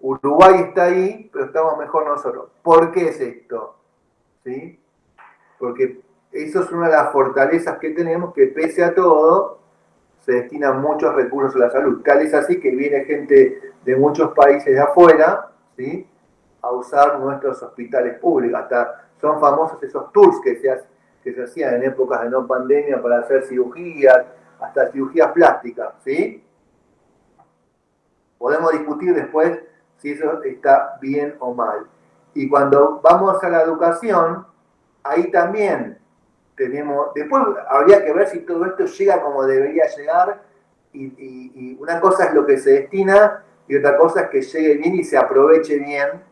Uruguay está ahí, pero estamos mejor nosotros. ¿Por qué es esto? ¿Sí? Porque eso es una de las fortalezas que tenemos, que pese a todo, se destinan muchos recursos a la salud. Tal es así que viene gente de muchos países de afuera, ¿sí? A usar nuestros hospitales públicos. Hasta son famosos esos tours que se hacían en épocas de no pandemia para hacer cirugías, hasta cirugías plásticas, ¿sí? Podemos discutir después si eso está bien o mal. Y cuando vamos a la educación, ahí también tenemos, después habría que ver si todo esto llega como debería llegar, y una cosa es lo que se destina y otra cosa es que llegue bien y se aproveche bien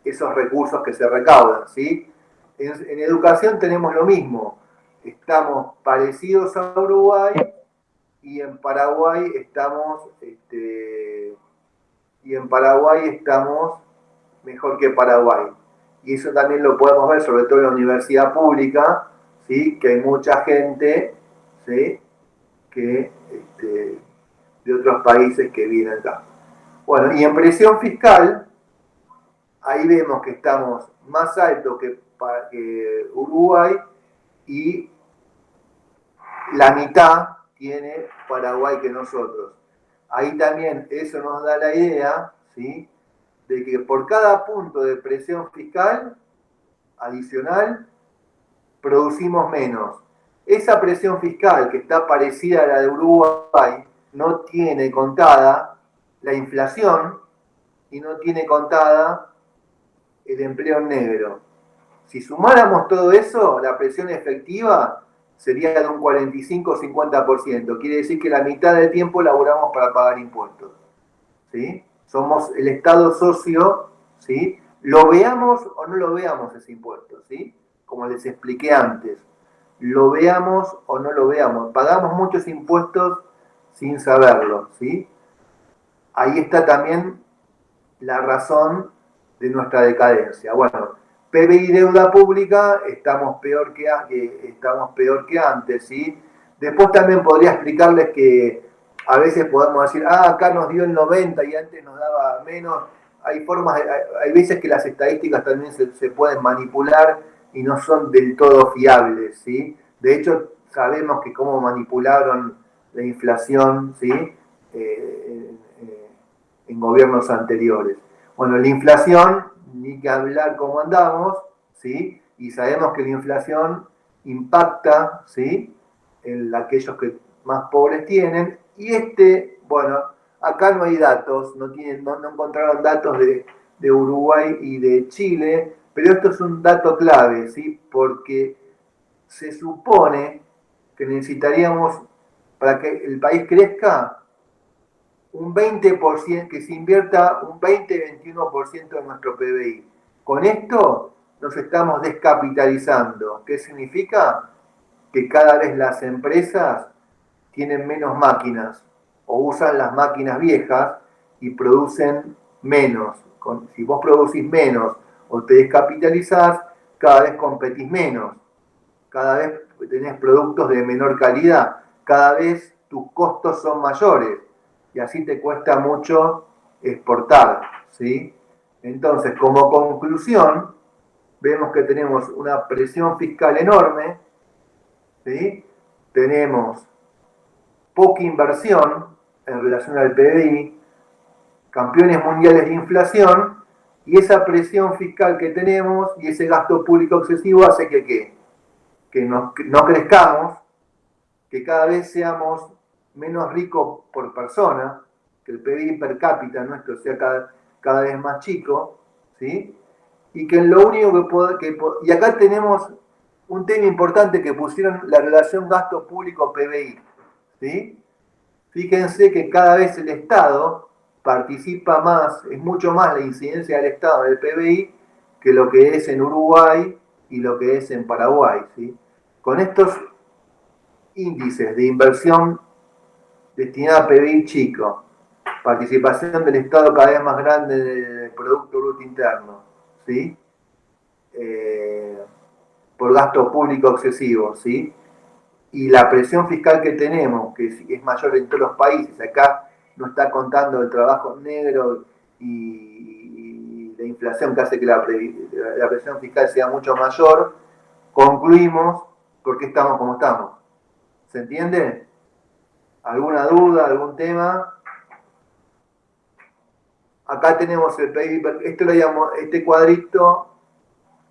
esos recursos que se recaudan, ¿sí? En educación tenemos lo mismo, estamos parecidos a Uruguay y en Paraguay estamos mejor que Paraguay. Y eso también lo podemos ver, sobre todo en la universidad pública, ¿sí? Que hay mucha gente, ¿sí? Que de otros países que vienen acá. Bueno, y en presión fiscal, ahí vemos que estamos más altos que Uruguay y la mitad tiene Paraguay que nosotros. Ahí también eso nos da la idea, ¿sí? De que por cada punto de presión fiscal adicional producimos menos. Esa presión fiscal que está parecida a la de Uruguay no tiene contada la inflación y no tiene contada el empleo negro. Si sumáramos todo eso, la presión efectiva sería de un 45-50%. Quiere decir que la mitad del tiempo laburamos para pagar impuestos, ¿sí? Somos el Estado socio, ¿sí? Lo veamos o no lo veamos ese impuesto, ¿sí? Como les expliqué antes, lo veamos o no lo veamos. Pagamos muchos impuestos sin saberlo, ¿sí? Ahí está también la razón de nuestra decadencia. Bueno, PBI deuda pública, estamos peor que antes, ¿sí? Después también podría explicarles que a veces podemos decir, acá nos dio el 90 y antes nos daba menos. Hay veces que las estadísticas también se pueden manipular y no son del todo fiables, ¿sí? De hecho, sabemos que cómo manipularon la inflación, ¿sí? En en gobiernos anteriores. Bueno, la inflación, ni que hablar cómo andamos, ¿sí? Y sabemos que la inflación impacta, ¿sí?, en aquellos que más pobres tienen. Y bueno, acá no hay datos, no encontraron datos de Uruguay y de Chile, pero esto es un dato clave, ¿sí? Porque se supone que necesitaríamos, para que el país crezca, un 20%, que se invierta un 20-21% de nuestro PBI. Con esto nos estamos descapitalizando. ¿Qué significa? Que cada vez las empresas tienen menos máquinas o usan las máquinas viejas y producen menos. Si vos producís menos o te descapitalizás, cada vez competís menos, cada vez tenés productos de menor calidad, cada vez tus costos son mayores y así te cuesta mucho exportar, ¿sí? Entonces, como conclusión, vemos que tenemos una presión fiscal enorme, ¿sí? Tenemos poca inversión en relación al PBI, campeones mundiales de inflación, y esa presión fiscal que tenemos y ese gasto público excesivo hace que no crezcamos, que cada vez seamos menos ricos por persona, que el PBI per cápita nuestro sea cada vez más chico, ¿sí? Y que lo único y acá tenemos un tema importante que pusieron, la relación gasto público-PBI, ¿sí? Fíjense que cada vez el Estado participa más, es mucho más la incidencia del Estado en el PBI que lo que es en Uruguay y lo que es en Paraguay, ¿sí? Con estos índices de inversión destinada a PBI chico, participación del Estado cada vez más grande del Producto Bruto Interno, ¿sí? Por gasto público excesivo, ¿sí? Y la presión fiscal que tenemos, que es mayor en todos los países, acá no está contando el trabajo negro y la inflación que hace que la presión fiscal sea mucho mayor, concluimos por qué estamos como estamos. ¿Se entiende? ¿Alguna duda, algún tema? Acá tenemos el PIB, esto lo llamo, este cuadrito,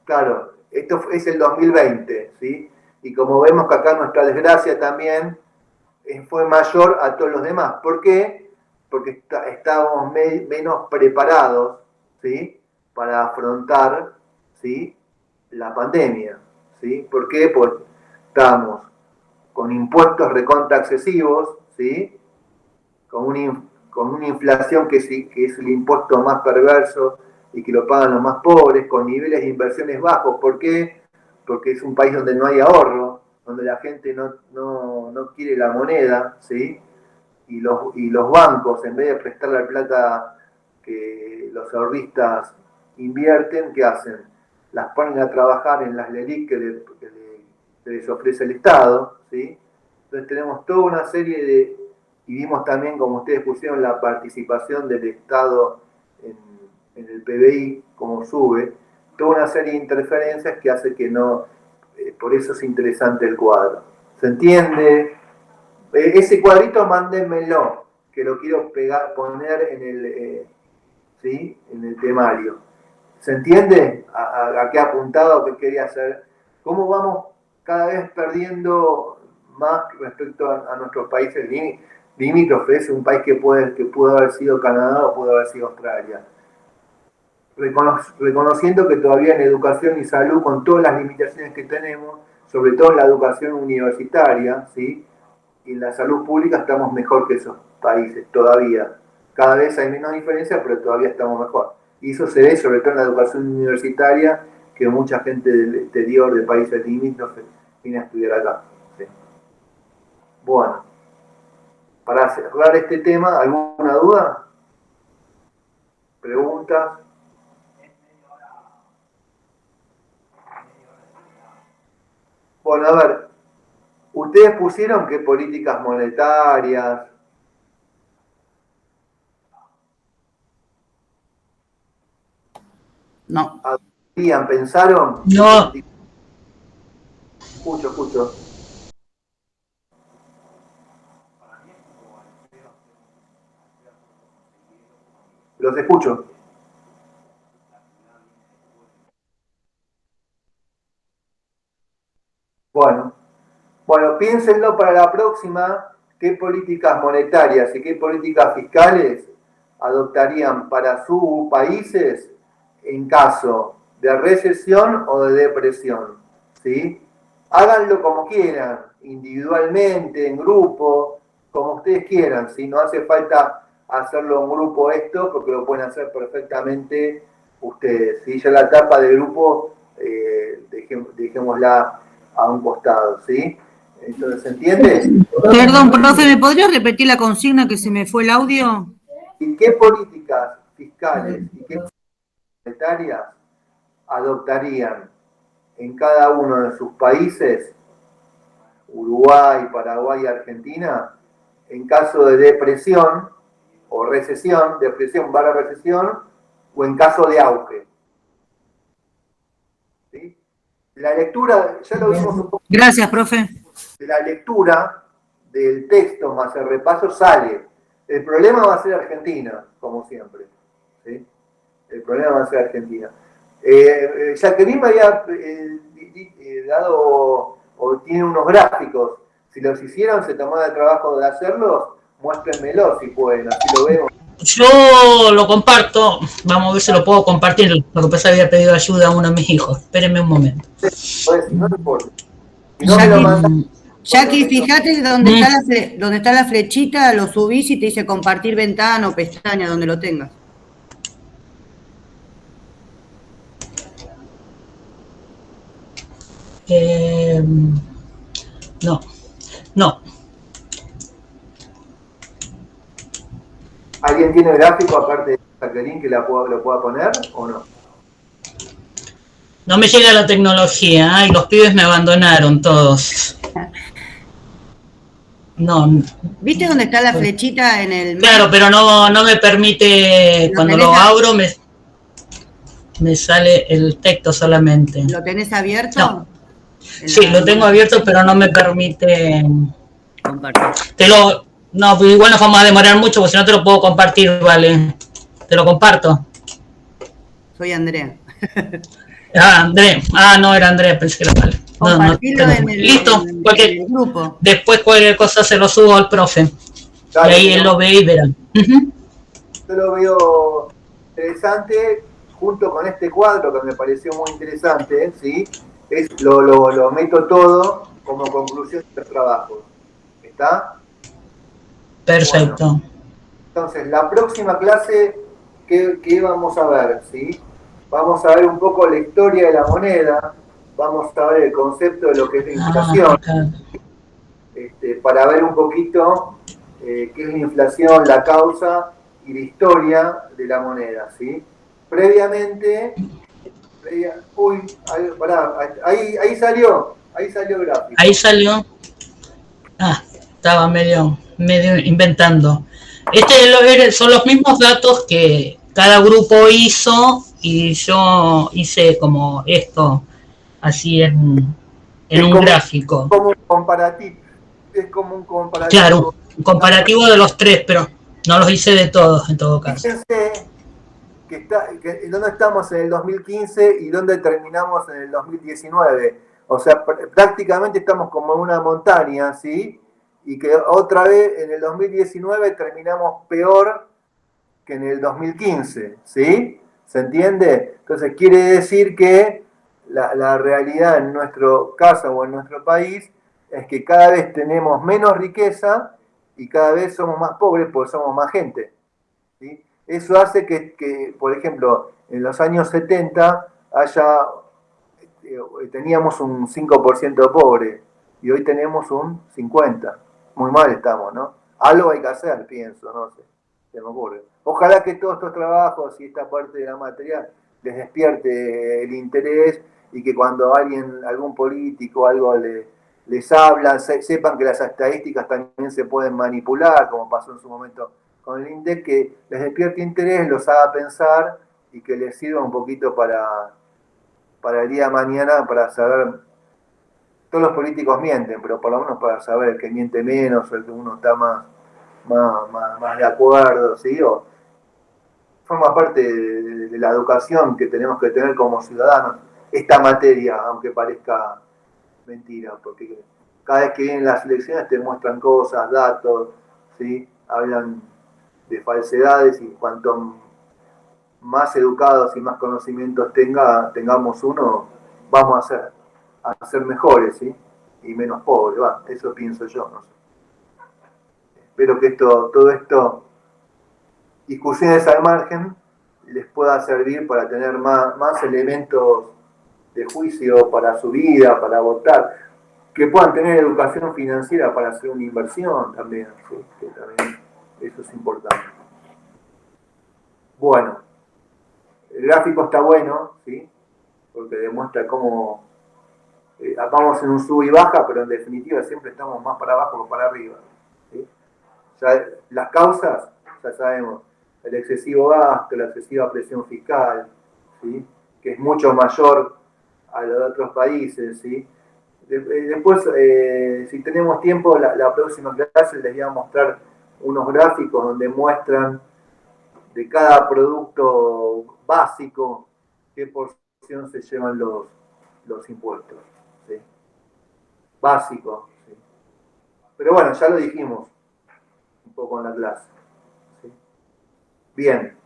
claro, esto es el 2020, ¿sí? Y como vemos que acá nuestra desgracia también fue mayor a todos los demás. ¿Por qué? Porque estábamos menos preparados, ¿sí?, para afrontar, ¿sí?, la pandemia, ¿sí? ¿Por qué? Porque estábamos con impuestos recontra excesivos, ¿sí?, con una inflación que es el impuesto más perverso y que lo pagan los más pobres, con niveles de inversiones bajos. ¿Por qué? Porque es un país donde no hay ahorro, donde la gente no quiere la moneda, ¿sí? Y los bancos, en vez de prestar la plata que los ahorristas invierten, ¿qué hacen? Las ponen a trabajar en las LELIC que les ofrece el Estado, ¿sí? Entonces tenemos toda una serie y vimos también, como ustedes pusieron, la participación del Estado en el PBI, como sube, toda una serie de interferencias que hace que no, por eso es interesante el cuadro. ¿Se entiende? Ese cuadrito mándenmelo, que lo quiero poner ¿sí?, en el temario. ¿Se entiende a qué apuntado, qué quería hacer? ¿Cómo vamos cada vez perdiendo más respecto a nuestros países limítrofes? Un país que pudo haber sido Canadá o pudo haber sido Australia. Reconociendo que todavía en educación y salud, con todas las limitaciones que tenemos, sobre todo en la educación universitaria, ¿sí?, y en la salud pública estamos mejor que esos países, todavía. Cada vez hay menos diferencia, pero todavía estamos mejor. Y eso se ve sobre todo en la educación universitaria, que mucha gente del exterior, de países limítrofes, viene a estudiar acá, ¿sí? Bueno, para cerrar este tema, ¿alguna duda? ¿Preguntas? Bueno, a ver, ustedes pusieron que políticas monetarias. No. ¿Pensaron? No. Escucho. Los escucho. Bueno, piénsenlo para la próxima, qué políticas monetarias y qué políticas fiscales adoptarían para sus países en caso de recesión o de depresión, ¿sí? Háganlo como quieran, individualmente, en grupo, como ustedes quieran, ¿sí? No hace falta hacerlo en grupo esto, porque lo pueden hacer perfectamente ustedes, ¿sí? Ya la etapa de grupo, dejémosla a un costado, ¿sí? Entonces, ¿se entiende? Perdón, profe, ¿me podría repetir la consigna que se me fue el audio? ¿Y qué políticas fiscales y qué monetarias adoptarían en cada uno de sus países, Uruguay, Paraguay y Argentina, en caso de depresión o recesión, depresión/recesión, o en caso de auge? ¿Sí? La lectura, ya lo vimos un poco. Gracias, profe. De la lectura del texto más el repaso sale. El problema va a ser Argentina, como siempre. ¿Sí? El problema va a ser Argentina. Jacqueline me había dado, o tiene unos gráficos. Si los hicieron, se tomaron el trabajo de hacerlos, muéstrenmelos si pueden, así lo vemos. Yo lo comparto, vamos a ver si lo puedo compartir. Lo que pasa es que había pedido ayuda a uno de mis hijos. Espérenme un momento. Pues, no importa. Si no me lo mandan, Jackie, fíjate donde está la flechita, lo subís y te dice compartir ventana o pestaña, donde lo tengas. No. ¿Alguien tiene gráfico aparte de Jacqueline que lo pueda poner o no? No me llega la tecnología, y los pibes me abandonaron todos. No. ¿Viste dónde está la flechita en el... Claro, pero no me permite, cuando lo abro me sale el texto solamente. ¿Lo tenés abierto? No. Sí, lo tengo abierto, pero no me permite compartir. No, pues igual nos vamos a demorar mucho, porque si no te lo puedo compartir, vale. Te lo comparto. Soy Andrea. André. No, era Andrea, pensé que era vale. Compartirlo en el, listo, en el grupo. Después cualquier cosa se lo subo al profe. Dale, y ahí él lo ve y verá. Yo lo veo interesante, junto con este cuadro que me pareció muy interesante, ¿sí? Lo meto todo como conclusión de los trabajos. ¿Está? Perfecto. Bueno, entonces, la próxima clase, ¿qué vamos a ver? ¿Sí? Vamos a ver un poco la historia de la moneda, vamos a ver el concepto de lo que es la inflación, para ver un poquito qué es la inflación, la causa y la historia de la moneda, ¿sí? Previamente, ahí salió el gráfico. Ahí salió. Estaba medio inventando. Son los mismos datos que cada grupo hizo, y yo hice como esto, así en un gráfico. Como un comparativo. Es como un comparativo. Claro, un comparativo de los tres, pero no los hice de todos, en todo caso. Fíjense dónde estamos en el 2015 y dónde terminamos en el 2019. O sea, prácticamente estamos como en una montaña, ¿sí? Y que otra vez en el 2019 terminamos peor que en el 2015, ¿sí? ¿Se entiende? Entonces quiere decir que la realidad en nuestro caso o en nuestro país es que cada vez tenemos menos riqueza y cada vez somos más pobres porque somos más gente, ¿sí? Eso hace que, por ejemplo, en los años 70 teníamos un 5% pobre y hoy tenemos un 50%. Muy mal estamos, ¿no? Algo hay que hacer, pienso, no sé, se me ocurre. Ojalá que todos estos trabajos y esta parte de la materia les despierte el interés y que cuando algún político algo les habla, sepan que las estadísticas también se pueden manipular, como pasó en su momento con el INDEC, que les despierte interés, los haga pensar y que les sirva un poquito para el día de mañana, para saber. Todos los políticos mienten, pero por lo menos para saber el que miente menos, o el que uno está más de acuerdo, ¿sí? forma parte de la educación que tenemos que tener como ciudadanos, esta materia, aunque parezca mentira, porque cada vez que vienen las elecciones te muestran cosas, datos, ¿sí? Hablan de falsedades, y cuanto más educados y más conocimientos tengamos uno, vamos a ser mejores, ¿sí? Y menos pobres, eso pienso yo, no sé. Espero que todo esto, discusiones al margen, les pueda servir para tener más elementos de juicio para su vida, para votar, que puedan tener educación financiera para hacer una inversión también, ¿sí? Que también eso es importante. Bueno, el gráfico está bueno, ¿sí? Porque demuestra cómo vamos en un sub y baja, pero en definitiva siempre estamos más para abajo que para arriba, ¿sí? Ya, las causas, ya sabemos, el excesivo gasto, la excesiva presión fiscal, ¿sí? Que es mucho mayor a lo de otros países, ¿sí? Después, si tenemos tiempo, la próxima clase les voy a mostrar unos gráficos donde muestran de cada producto básico qué porción se llevan los impuestos, ¿sí? Básico, ¿sí? Pero bueno, ya lo dijimos un poco en la clase, ¿sí? Bien,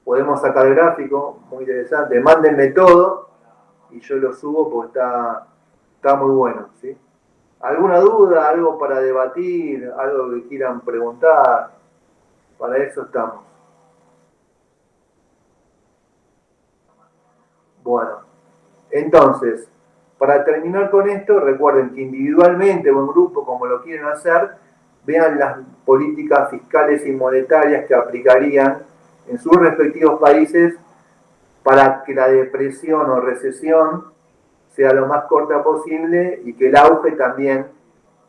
podemos sacar el gráfico, muy interesante. Mándenme todo y yo lo subo porque está muy bueno, ¿sí? ¿Alguna duda, algo para debatir, algo que quieran preguntar? Para eso estamos. Bueno, entonces, para terminar con esto, recuerden que individualmente o en grupo, como lo quieren hacer, vean las políticas fiscales y monetarias que aplicarían en sus respectivos países para que la depresión o recesión sea lo más corta posible y que el auge también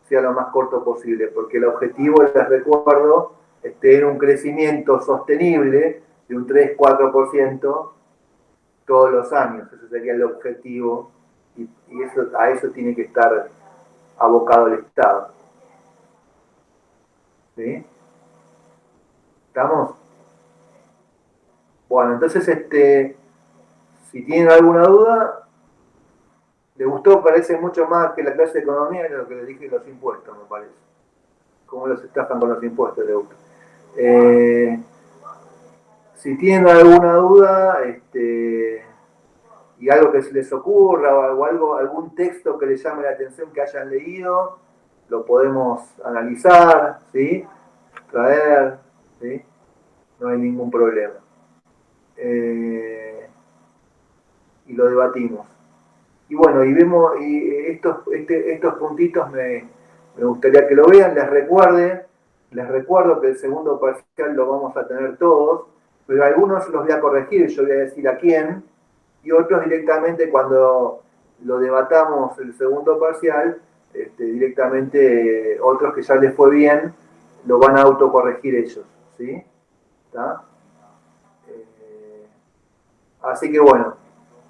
sea lo más corto posible, porque el objetivo, les recuerdo, es tener un crecimiento sostenible de un 3-4% todos los años. Ese sería el objetivo, y a eso tiene que estar abocado el Estado. ¿Sí? ¿Estamos? Bueno, entonces, si tienen alguna duda, ¿les gustó? Parece mucho más que la clase de economía de lo que les dije de los impuestos, me parece. Cómo los estafan con los impuestos, les gusta. Si tienen alguna duda, y algo que se les ocurra, o algún texto que les llame la atención que hayan leído, lo podemos analizar, ¿sí? Traer, ¿sí? No hay ningún problema. Y lo debatimos. Y bueno, y vemos, y estos puntitos me gustaría que lo vean. Les recuerdo que el segundo parcial lo vamos a tener todos, pero algunos los voy a corregir, yo voy a decir a quién, y otros directamente cuando lo debatamos el segundo parcial, directamente otros que ya les fue bien, lo van a autocorregir ellos, ¿sí? ¿Está? Así que bueno,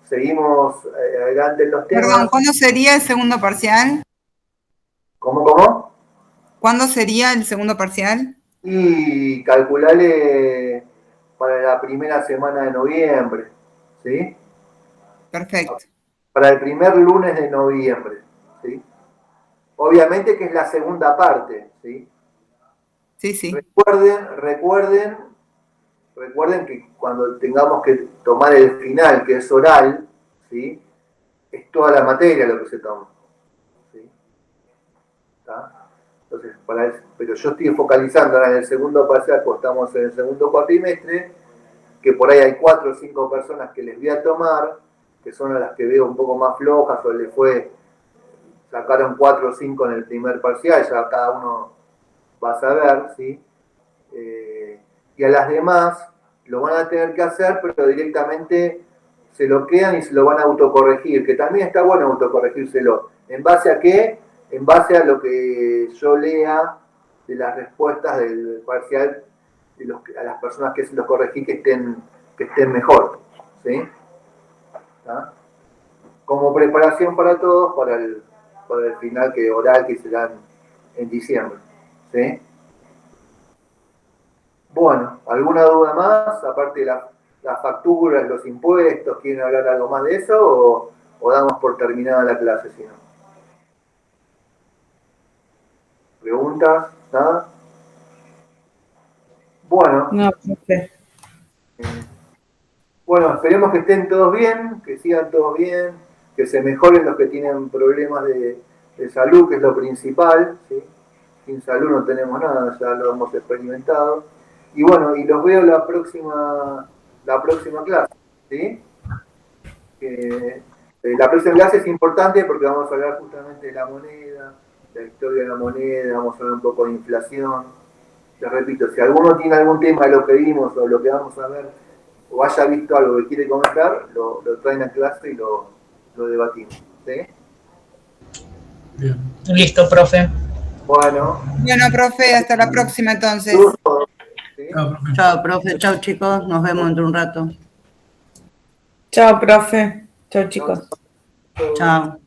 seguimos adelante en los temas. Perdón, ¿cuándo sería el segundo parcial? ¿Cómo? ¿Cuándo sería el segundo parcial? Y calculale para la primera semana de noviembre, ¿sí? Perfecto. Para el primer lunes de noviembre, ¿sí? Obviamente que es la segunda parte, ¿sí? Sí. Recuerden que cuando tengamos que tomar el final, que es oral, ¿sí? Es toda la materia lo que se toma, ¿sí? ¿Está? Entonces, pero yo estoy focalizando ahora en el segundo parcial, pues estamos en el segundo cuatrimestre, que por ahí hay 4 o 5 personas que les voy a tomar, que son a las que veo un poco más flojas, o sacaron 4 o 5 en el primer parcial, ya cada uno va a saber, ¿sí? Y a las demás lo van a tener que hacer, pero directamente se lo quedan y se lo van a autocorregir, que también está bueno autocorregírselo. ¿En base a qué? En base a lo que yo lea de las respuestas del parcial, a las personas que se los corregí que estén mejor, ¿sí? ¿Ah? Como preparación para todos para el final oral que será en diciembre, ¿sí? Bueno, ¿alguna duda más? Aparte de las facturas, los impuestos, ¿quieren hablar algo más de eso o damos por terminada la clase, si no? ¿Preguntas? ¿Nada? Bueno. No, profe. Bueno, esperemos que estén todos bien, que sigan todos bien, que se mejoren los que tienen problemas de salud, que es lo principal, ¿sí? Sin salud no tenemos nada, ya lo hemos experimentado. Y bueno, y los veo la próxima clase, ¿sí? La próxima clase es importante porque vamos a hablar justamente de la moneda, la historia de la moneda, vamos a hablar un poco de inflación. Les repito, si alguno tiene algún tema de lo que vimos o lo que vamos a ver, o haya visto algo que quiere comentar, lo traen a clase y lo debatimos, ¿sí? Bien. Listo, profe. Bueno. Bueno, profe, hasta la próxima entonces. ¿Sí? Chao, profe. Chao, chicos. Nos vemos dentro de un rato. Chao, profe. Chao, chicos. Chao.